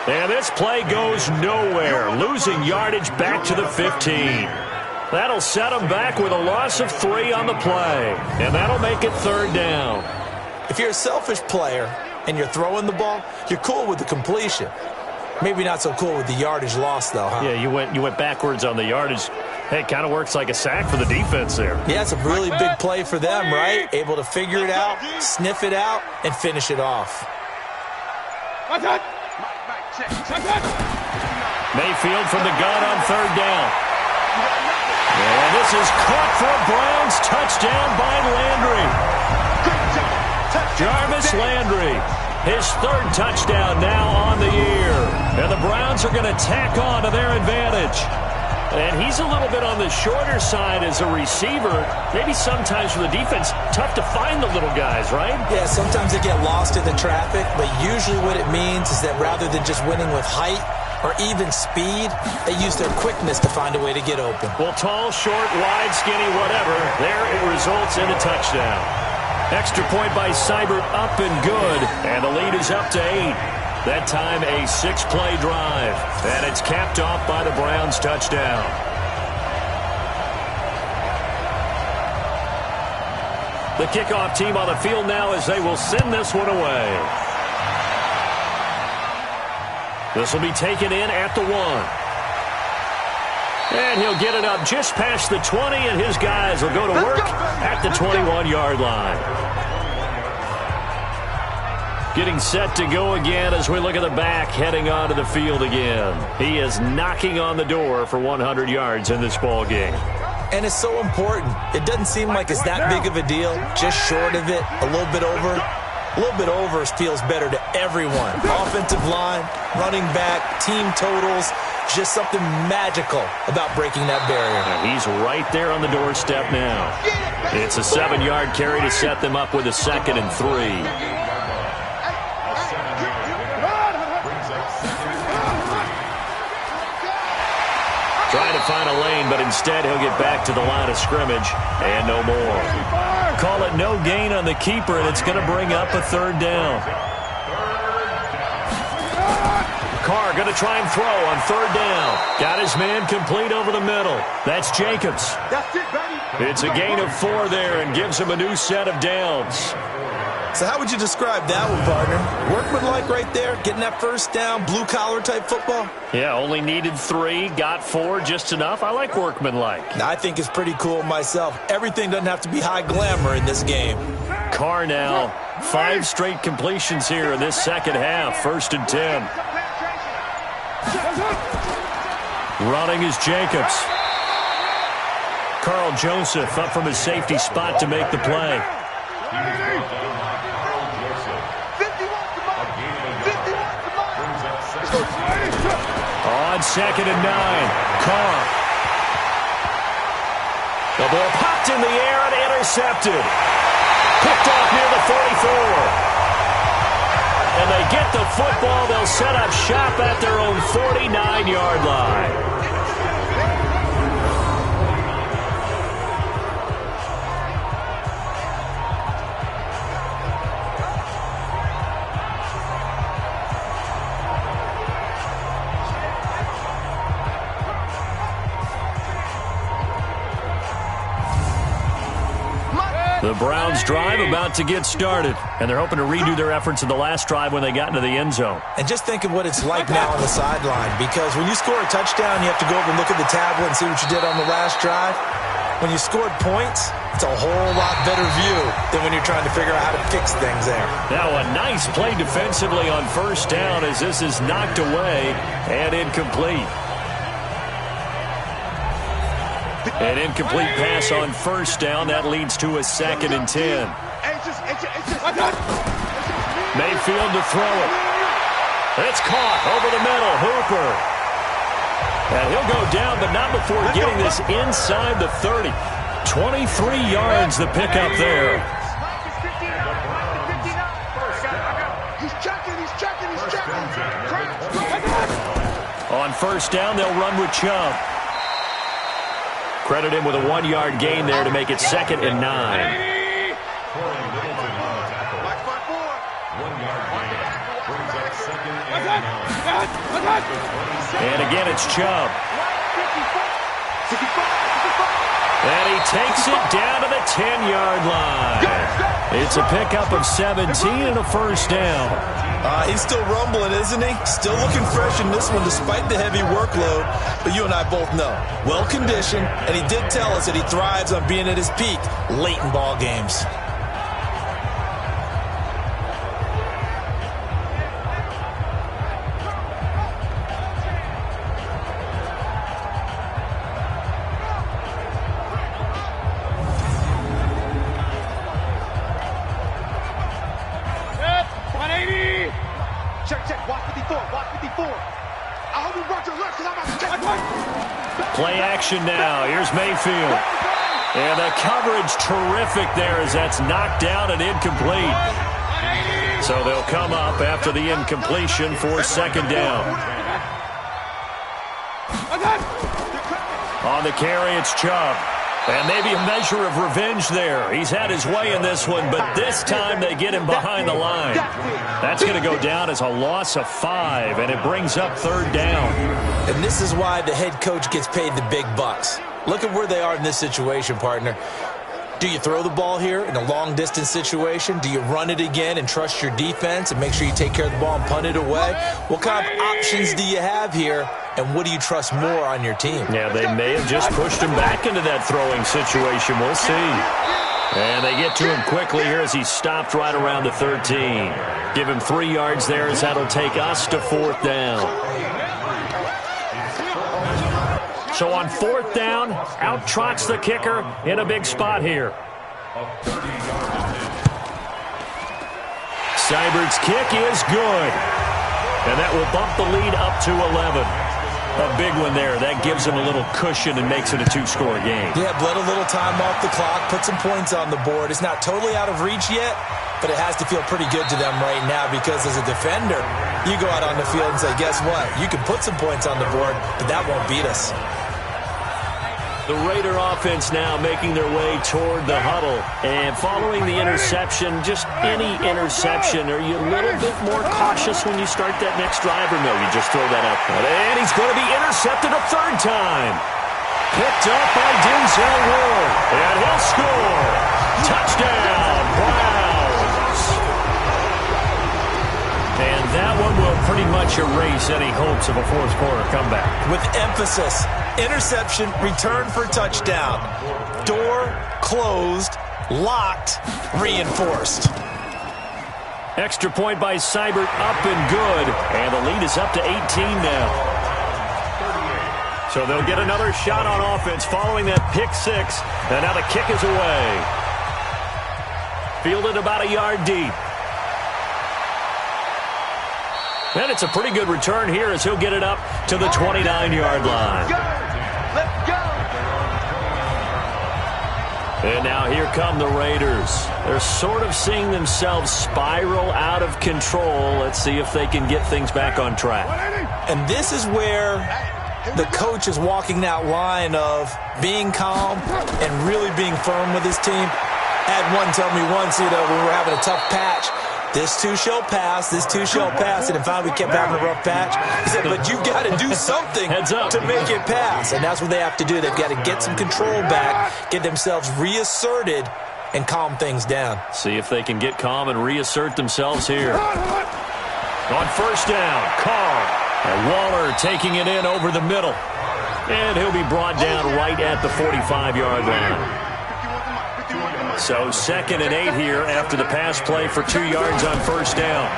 Speaker 2: And this play goes nowhere. Losing yardage back to the 15. That'll set them back with a loss of 3 on the play. And that'll make it 3rd down.
Speaker 3: If you're a selfish player and you're throwing the ball, you're cool with the completion. Maybe not so cool with the yardage loss, though, huh?
Speaker 2: Yeah, you went backwards on the yardage. Hey, it kind of works like a sack for the defense there.
Speaker 3: Yeah, it's a really big play for them, right? Able to figure it out, sniff it out, and finish it off.
Speaker 2: Mayfield from the gun on 3rd down. And this is caught for a Browns touchdown by Landry. Jarvis Landry, his 3rd touchdown now on the year. And the Browns are going to tack on to their advantage. And he's a little bit on the shorter side as a receiver. Maybe sometimes for the defense, tough to find the little guys, right?
Speaker 3: Yeah, sometimes they get lost in the traffic, but usually what it means is that rather than just winning with height or even speed, they use their quickness to find a way to get open.
Speaker 2: Well, tall, short, wide, skinny, whatever, there it results in a touchdown. Extra point by Seibert, up and good, and the lead is up to 8. That time a 6-play drive, and it's capped off by the Browns touchdown. The kickoff team on the field now as they will send this one away. This will be taken in at the 1. And he'll get it up just past the 20, and his guys will go to work at the 21-yard line. Getting set to go again as we look at the back heading onto the field again. He is knocking on the door for 100 yards in this ball game.
Speaker 3: And it's so important. It doesn't seem like it's that big of a deal. Just short of it, a little bit over. A little bit over feels better to everyone. Offensive line, running back, team totals. Just something magical about breaking that barrier.
Speaker 2: And he's right there on the doorstep now. It's a 7-yard carry to set them up with a 2nd and 3. Trying to find a lane, but instead he'll get back to the line of scrimmage, and no more. Call it no gain on the keeper, and it's going to bring up a 3rd down. Carr going to try and throw on 3rd down. Got his man complete over the middle. That's Jacobs. It's a gain of 4 there and gives him a new set of downs.
Speaker 3: So how would you describe that one, partner? Workmanlike right there, getting that first down, blue-collar type football?
Speaker 2: Yeah, only needed 3, got 4, just enough. I like workmanlike.
Speaker 3: I think it's pretty cool myself. Everything doesn't have to be high glamour in this game.
Speaker 2: Carr now, 5 straight completions here in this second half, 1st and 10. Running is Jacobs. Carl Joseph up from his safety spot to make the play. On 2nd and 9, Carr. The ball popped in the air and intercepted. Picked off near the 44. And they get the football. They'll set up shop at their own 49-yard line. The Browns' drive about to get started, and they're hoping to redo their efforts in the last drive when they got into the end zone.
Speaker 3: And just think of what it's like now on the sideline, because when you score a touchdown, you have to go over and look at the tablet and see what you did on the last drive. When you scored points, it's a whole lot better view than when you're trying to figure out how to fix things there. Now a nice play defensively on first down as this is knocked away and incomplete. An incomplete pass on first down. That leads to a 2nd and 10. Mayfield to throw it. It's caught over the middle. Hooper. And he'll go down, but not before getting this inside the 30. 23 yards the pickup there.
Speaker 4: He's checking.
Speaker 2: On first down, they'll run with Chubb. Credit him with a 1-yard gain there to make it 2nd and 9. And again, it's Chubb. And he takes it down to the 10-yard line. It's a pickup of 17 and a first down. He's still rumbling, isn't he? Still looking fresh in this one despite the heavy workload. But you and I both know, well-conditioned, and he did tell us that he thrives on being at his peak late in ball games. Play action now. Here's Mayfield. And the coverage terrific there as that's knocked down and incomplete. So they'll come up after the incompletion for 2nd down. On the carry, it's Chubb. And maybe a measure of revenge there. He's had his way in this one, but this time they get him behind the line. That's going to go down as a loss of 5, and it brings up 3rd down. And this is why the head coach gets paid the big bucks. Look at where they are in this situation, partner. Do you throw the ball here in a long-distance situation? Do you run it again and trust your defense and make sure you take care of the ball and punt it away? What kind of options do you have here, and what do you trust more on your team? Yeah, they may have just pushed him back into that throwing situation. We'll see. And they get to him quickly here as he's stopped right around the 13. Give him 3 yards there as that'll take us to 4th down. So on 4th down, out trots the kicker in a big spot here. Seibert's kick is good. And that will bump the lead up to 11. A big one there. That gives them a little cushion and makes it a 2-score game. Yeah, bled a little time off the clock, put some points on the board. It's not totally out of reach yet, but it has to feel pretty good to them right now because as a defender, you go out on the field and say, guess what? You can put some points on the board, but that won't beat us. The Raider offense now making their way toward the huddle. And following the interception, just any interception, are you a little bit more cautious when you start that next drive, or no, you just throw that out? And he's going to be intercepted a 3rd time. Picked up by Denzel Ward. And he'll score. Touchdown, Browns. And that one will pretty much erase any hopes of a 4th-quarter comeback. With emphasis. Interception, return for touchdown. Door closed, locked, reinforced. Extra point by Seibert, up and good. And the lead is up to 18 now. So they'll get another shot on offense following that pick 6. And now the kick is away. Fielded about a yard deep. And it's a pretty good return here as he'll get it up to the 29-yard line.
Speaker 4: Let's go.
Speaker 2: And now here come the Raiders. They're sort of seeing themselves spiral out of control. Let's see if they can get things back on track.
Speaker 3: And this is where the coach is walking that line of being calm and really being firm with his team. Had one tell me once, when we were having a tough patch, this too shall pass, this too shall pass. And finally we kept having a rough patch. He said, but you've got to do something to make it pass. And that's what they have to do. They've got to get some control back, get themselves reasserted, and calm things down.
Speaker 2: See if they can get calm and reassert themselves here. On first down, Carr. And Waller taking it in over the middle. And he'll be brought down right at the 45-yard line. So 2nd and 8 here after the pass play for 2 yards on first down.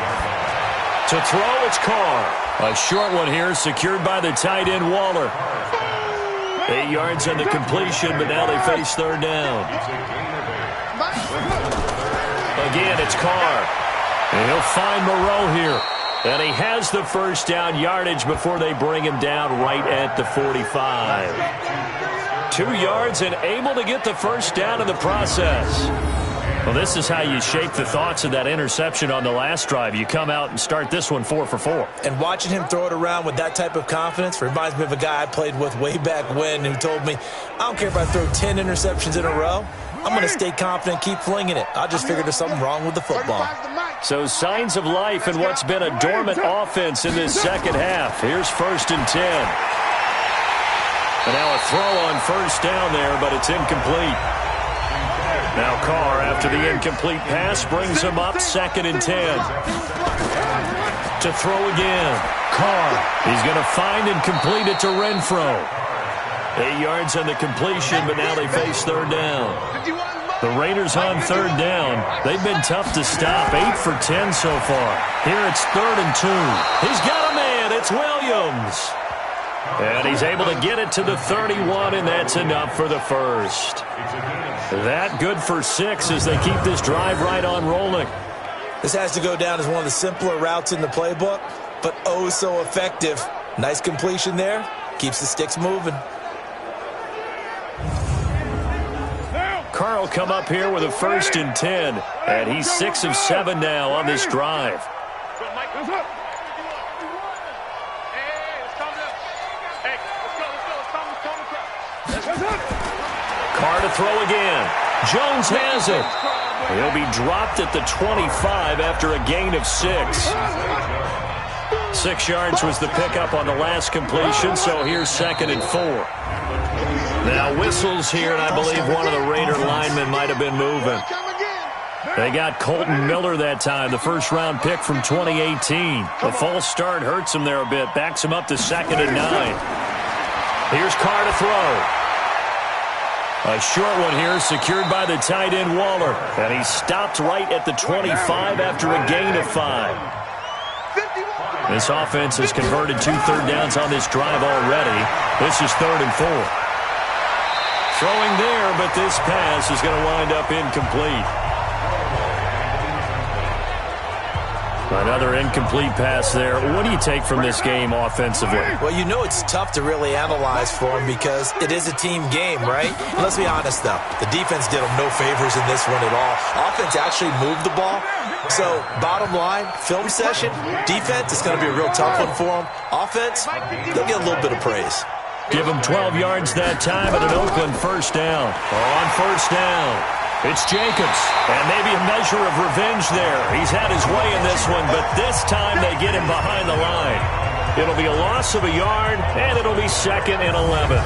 Speaker 2: To throw, it's Carr. A short one here secured by the tight end Waller. 8 yards on the completion, but now they face third down. Again, it's Carr. And he'll find Moreau here. And he has the first down yardage before they bring him down right at the 45. 2 yards and able to get the first down in the process. Well, this is how you shape the thoughts of that interception on the last drive. You come out and start this one 4 for 4.
Speaker 3: And watching him throw it around with that type of confidence reminds me of a guy I played with way back when who told me, I don't care if I throw 10 interceptions in a row. I'm going to stay confident, keep flinging it. I just figured there's something wrong with the football.
Speaker 2: So signs of life in what's been a dormant offense in this second half. Here's 1st and 10. And now a throw on first down there, but it's incomplete. Now Carr, after the incomplete pass, brings him up 2nd and 10. To throw again. Carr, he's going to find and complete it to Renfro. 8 yards on the completion, but now they face third down. The Raiders on third down. They've been tough to stop. 8 for 10 so far. Here it's 3rd and 2. He's got a man. It's Williams. And he's able to get it to the 31, and that's enough for the first. That good for 6 as they keep this drive right on rolling.
Speaker 3: This has to go down as one of the simpler routes in the playbook, but oh so effective. Nice completion there. Keeps the sticks moving.
Speaker 2: Carl come up here with a 1st and 10, and he's 6 of 7 now on this drive. Carr to throw again. Jones has it. He'll be dropped at the 25 after a gain of 6. 6 yards was the pickup on the last completion, so here's 2nd and 4. Now whistles here, and I believe one of the Raider linemen might have been moving. They got Colton Miller that time, the first-round pick from 2018. The false start hurts him there a bit, backs him up to 2nd and 9. Here's Carr to throw. A short one here secured by the tight end Waller. And he stopped right at the 25 after a gain of 5. This offense has converted 2 third downs on this drive already. This is 3rd and 4. Throwing there, but this pass is going to wind up incomplete. Another incomplete pass there. What do you take from this game offensively?
Speaker 3: Well, you know it's tough to really analyze for him because it is a team game, right? And let's be honest, though. The defense did them no favors in this one at all. Offense actually moved the ball. So, bottom line, film session, defense is going to be a real tough one for them. Offense, they'll get a little bit of praise.
Speaker 2: Give them 12 yards that time at an Oakland first down. On first down, it's Jacobs. And maybe a measure of revenge there. He's had his way in this one, but this time they get him behind the line. It'll be a loss of a yard, and it'll be 2nd and 11.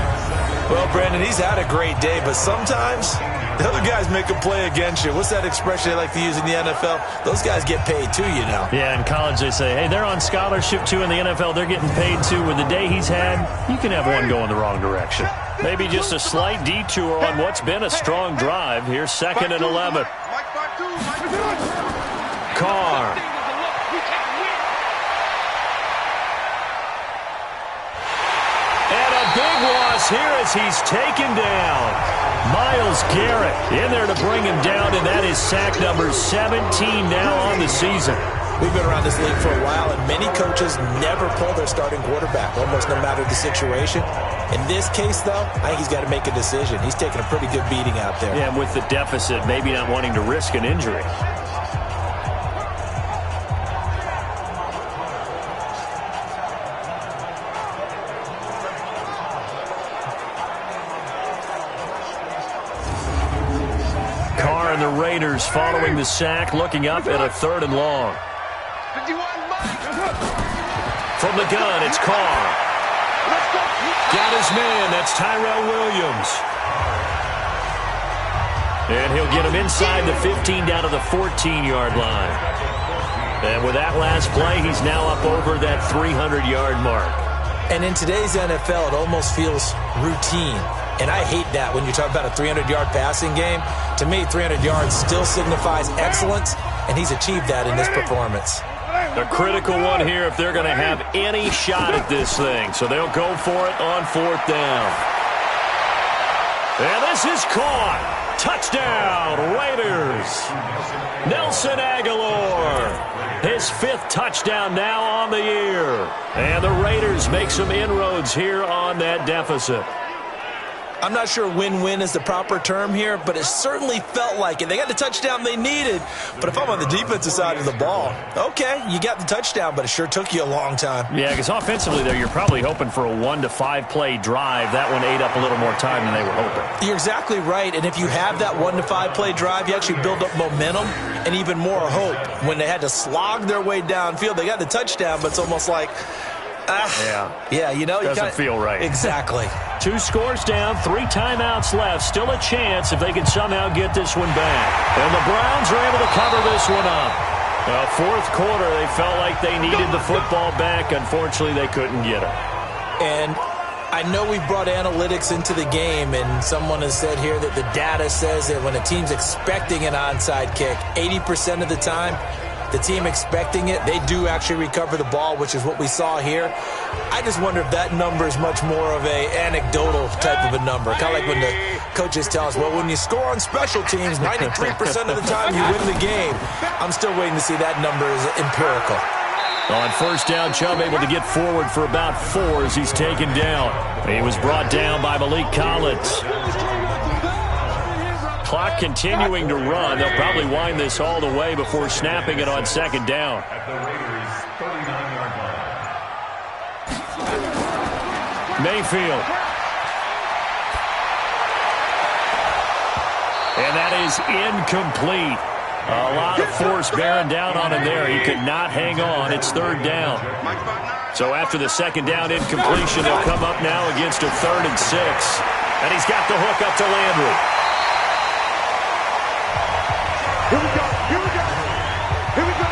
Speaker 3: Well, Brandon, he's had a great day, but sometimes the other guys make a play against you. What's that expression they like to use in the NFL? Those guys get paid too, you know.
Speaker 2: Yeah, in college they say, hey, they're on scholarship too. In the NFL, they're getting paid too. With the day he's had, you can have one going the wrong direction. Maybe just a slight detour on what's been a strong drive. Here's 2nd and 11. Carr. And a big loss here as he's taken down. Myles Garrett in there to bring him down, and that is sack number 17 now on the season.
Speaker 3: We've been around this league for a while, and many coaches never pull their starting quarterback, almost no matter the situation. In this case, though, I think he's got to make a decision. He's taking a pretty good beating out there.
Speaker 2: Yeah, and with the deficit, maybe not wanting to risk an injury. Carr and the Raiders following the sack, looking up at a 3rd and long. From the gun, it's Carr. Got his man. That's Tyrell Williams. And he'll get him inside the 15 down to the 14-yard line. And with that last play, he's now up over that 300-yard mark.
Speaker 3: And in today's NFL, it almost feels routine. And I hate that when you talk about a 300-yard passing game. To me, 300 yards still signifies excellence, and he's achieved that in this performance.
Speaker 2: The critical one here if they're going to have any shot at this thing. So they'll go for it on 4th down. And this is caught. Touchdown, Raiders. Nelson Aguilar. His 5th touchdown now on the year. And the Raiders make some inroads here on that deficit.
Speaker 3: I'm not sure win-win is the proper term here, but it certainly felt like it. They got the touchdown they needed, but if I'm on the defensive side of the ball, okay, you got the touchdown, but it sure took you a long time.
Speaker 2: Yeah, because offensively there, you're probably hoping for a 1 to 5 play drive. That one ate up a little more time than they were hoping.
Speaker 3: You're exactly right, and if you have that 1 to 5 play drive, you actually build up momentum and even more hope. When they had to slog their way downfield, they got the touchdown, but it's almost like, yeah, you know,
Speaker 2: doesn't feel right.
Speaker 3: Exactly.
Speaker 2: 2 scores down, 3 timeouts left. Still a chance if they can somehow get this one back. And the Browns are able to cover this one up. 4th quarter, they felt like they needed the football back. Unfortunately, they couldn't get it.
Speaker 3: And I know we've brought analytics into the game, and someone has said here that the data says that when a team's expecting an onside kick, 80% of the time, the team expecting it, they do actually recover the ball, which is what we saw here. I just wonder if that number is much more of a anecdotal type of a number. Kind of like when the coaches tell us, well, when you score on special teams, 93% of the time you win the game. I'm still waiting to see that number is empirical.
Speaker 2: On 1st down, Chubb able to get forward for about 4 as he's taken down. He was brought down by Malik Collins. Clock continuing to run. They'll probably wind this all the way before snapping it on 2nd down. Mayfield. And that is incomplete. A lot of force bearing down on him there. He could not hang on. It's 3rd down. So after the 2nd down incompletion, they'll come up now against a 3rd and 6. And he's got the hook up to Landry.
Speaker 5: Here we go. Here we go. Here we go.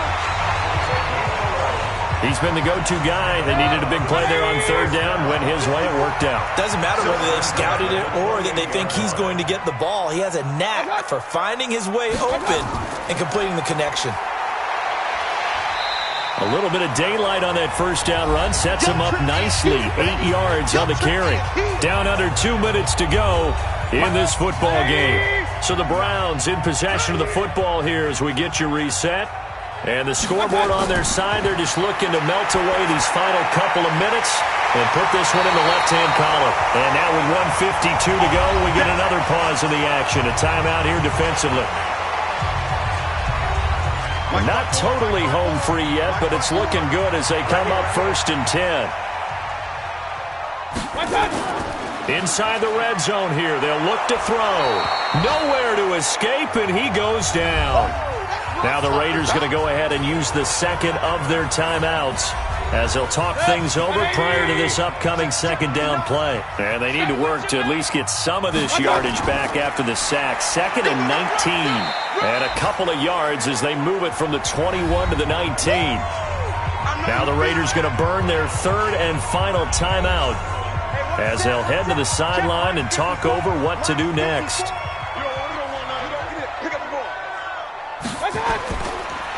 Speaker 2: He's been the go-to guy. They needed a big play there on 3rd down. Went his way. It worked out.
Speaker 3: Doesn't matter whether they've scouted it or that they think he's going to get the ball. He has a knack for finding his way open and completing the connection.
Speaker 2: A little bit of daylight on that 1st down run. Sets him up nicely. 8 yards on the carry. Down under 2 minutes to go in this football game. So the Browns in possession of the football here as we get you reset. And the scoreboard on their side, they're just looking to melt away these final couple of minutes and put this one in the left-hand column. And now with 1:52 to go, we get another pause in the action. A timeout here defensively. Not totally home free yet, but it's looking good as they come up 1st and 10. Inside the red zone here, they'll look to throw. Nowhere to escape, and he goes down. Now the Raiders going to go ahead and use the 2nd of their timeouts as they'll talk things over prior to this upcoming 2nd down play. And they need to work to at least get some of this yardage back after the sack. 2nd and 19. And a couple of yards as they move it from the 21 to the 19. Now the Raiders going to burn their 3rd and final timeout as they'll head to the sideline and talk over what to do next.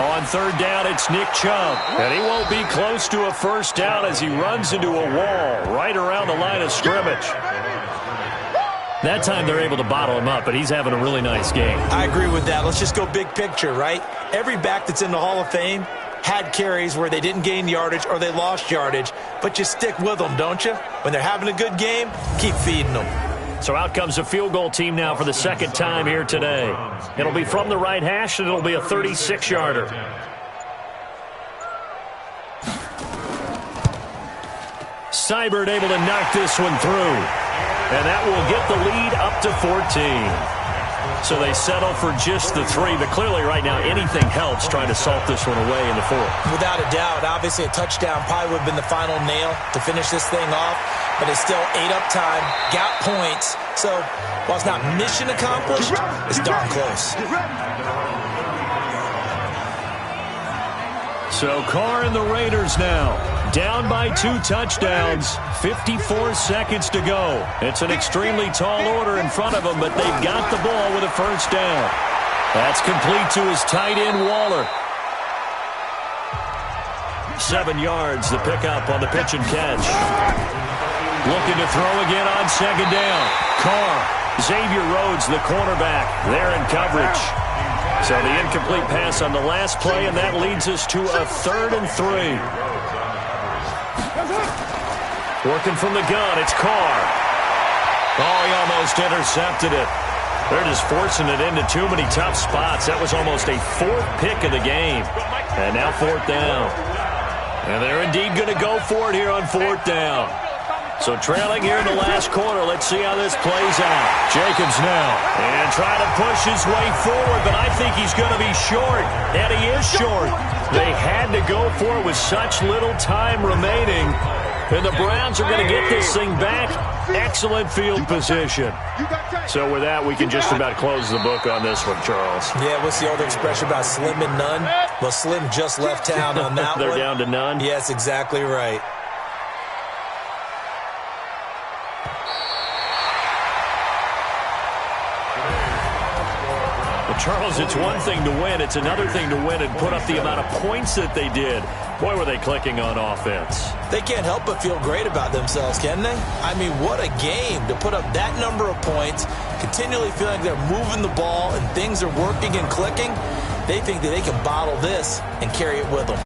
Speaker 2: On 3rd down, it's Nick Chubb. And he won't be close to a 1st down as he runs into a wall right around the line of scrimmage. That time they're able to bottle him up, but he's having a really nice game.
Speaker 3: I agree with that. Let's just go big picture, right? Every back that's in the Hall of Fame had carries where they didn't gain yardage or they lost yardage, but you stick with them, don't you? When they're having a good game, keep feeding them.
Speaker 2: So out comes a field goal team now for the second time here today. It'll be from the right hash, and it'll be a 36-yarder. Seibert able to knock this one through. And that will get the lead up to 14. So they settle for just the 3, but clearly right now anything helps trying to salt this one away in the 4th.
Speaker 3: Without a doubt, obviously a touchdown probably would have been the final nail to finish this thing off, but it's still ate up time, got points, so while it's not mission accomplished, it's darn close.
Speaker 2: So Carr and the Raiders now down by 2 touchdowns, 54 seconds to go. It's an extremely tall order in front of them, but they've got the ball with a first down. That's complete to his tight end, Waller. 7 yards, the pickup on the pitch and catch. Looking to throw again on second down. Carr, Xavier Rhodes, the cornerback, there in coverage. So the incomplete pass on the last play, and that leads us to a 3rd and 3. Working from the gun, it's Carr. Oh, he almost intercepted it. They're just forcing it into too many tough spots. That was almost a 4th pick of the game. And now 4th down. And they're indeed going to go for it here on 4th down. So trailing here in the last quarter. Let's see how this plays out. Jacobs now. And trying to push his way forward, but I think he's going to be short. And he is short. They had to go for it with such little time remaining. And the Browns are going to get this thing back. Excellent field position. So with that, we can just about close the book on this one, Charles.
Speaker 3: Yeah, what's the old expression about slim and none? Well, Slim just left town on that
Speaker 2: They're
Speaker 3: one.
Speaker 2: down to none?
Speaker 3: Yes, exactly right.
Speaker 2: Charles, it's one thing to win. It's another thing to win and put up the amount of points that they did. Boy, were they clicking on offense.
Speaker 3: They can't help but feel great about themselves, can they? I mean, what a game to put up that number of points, continually feeling like they're moving the ball and things are working and clicking. They think that they can bottle this and carry it with them.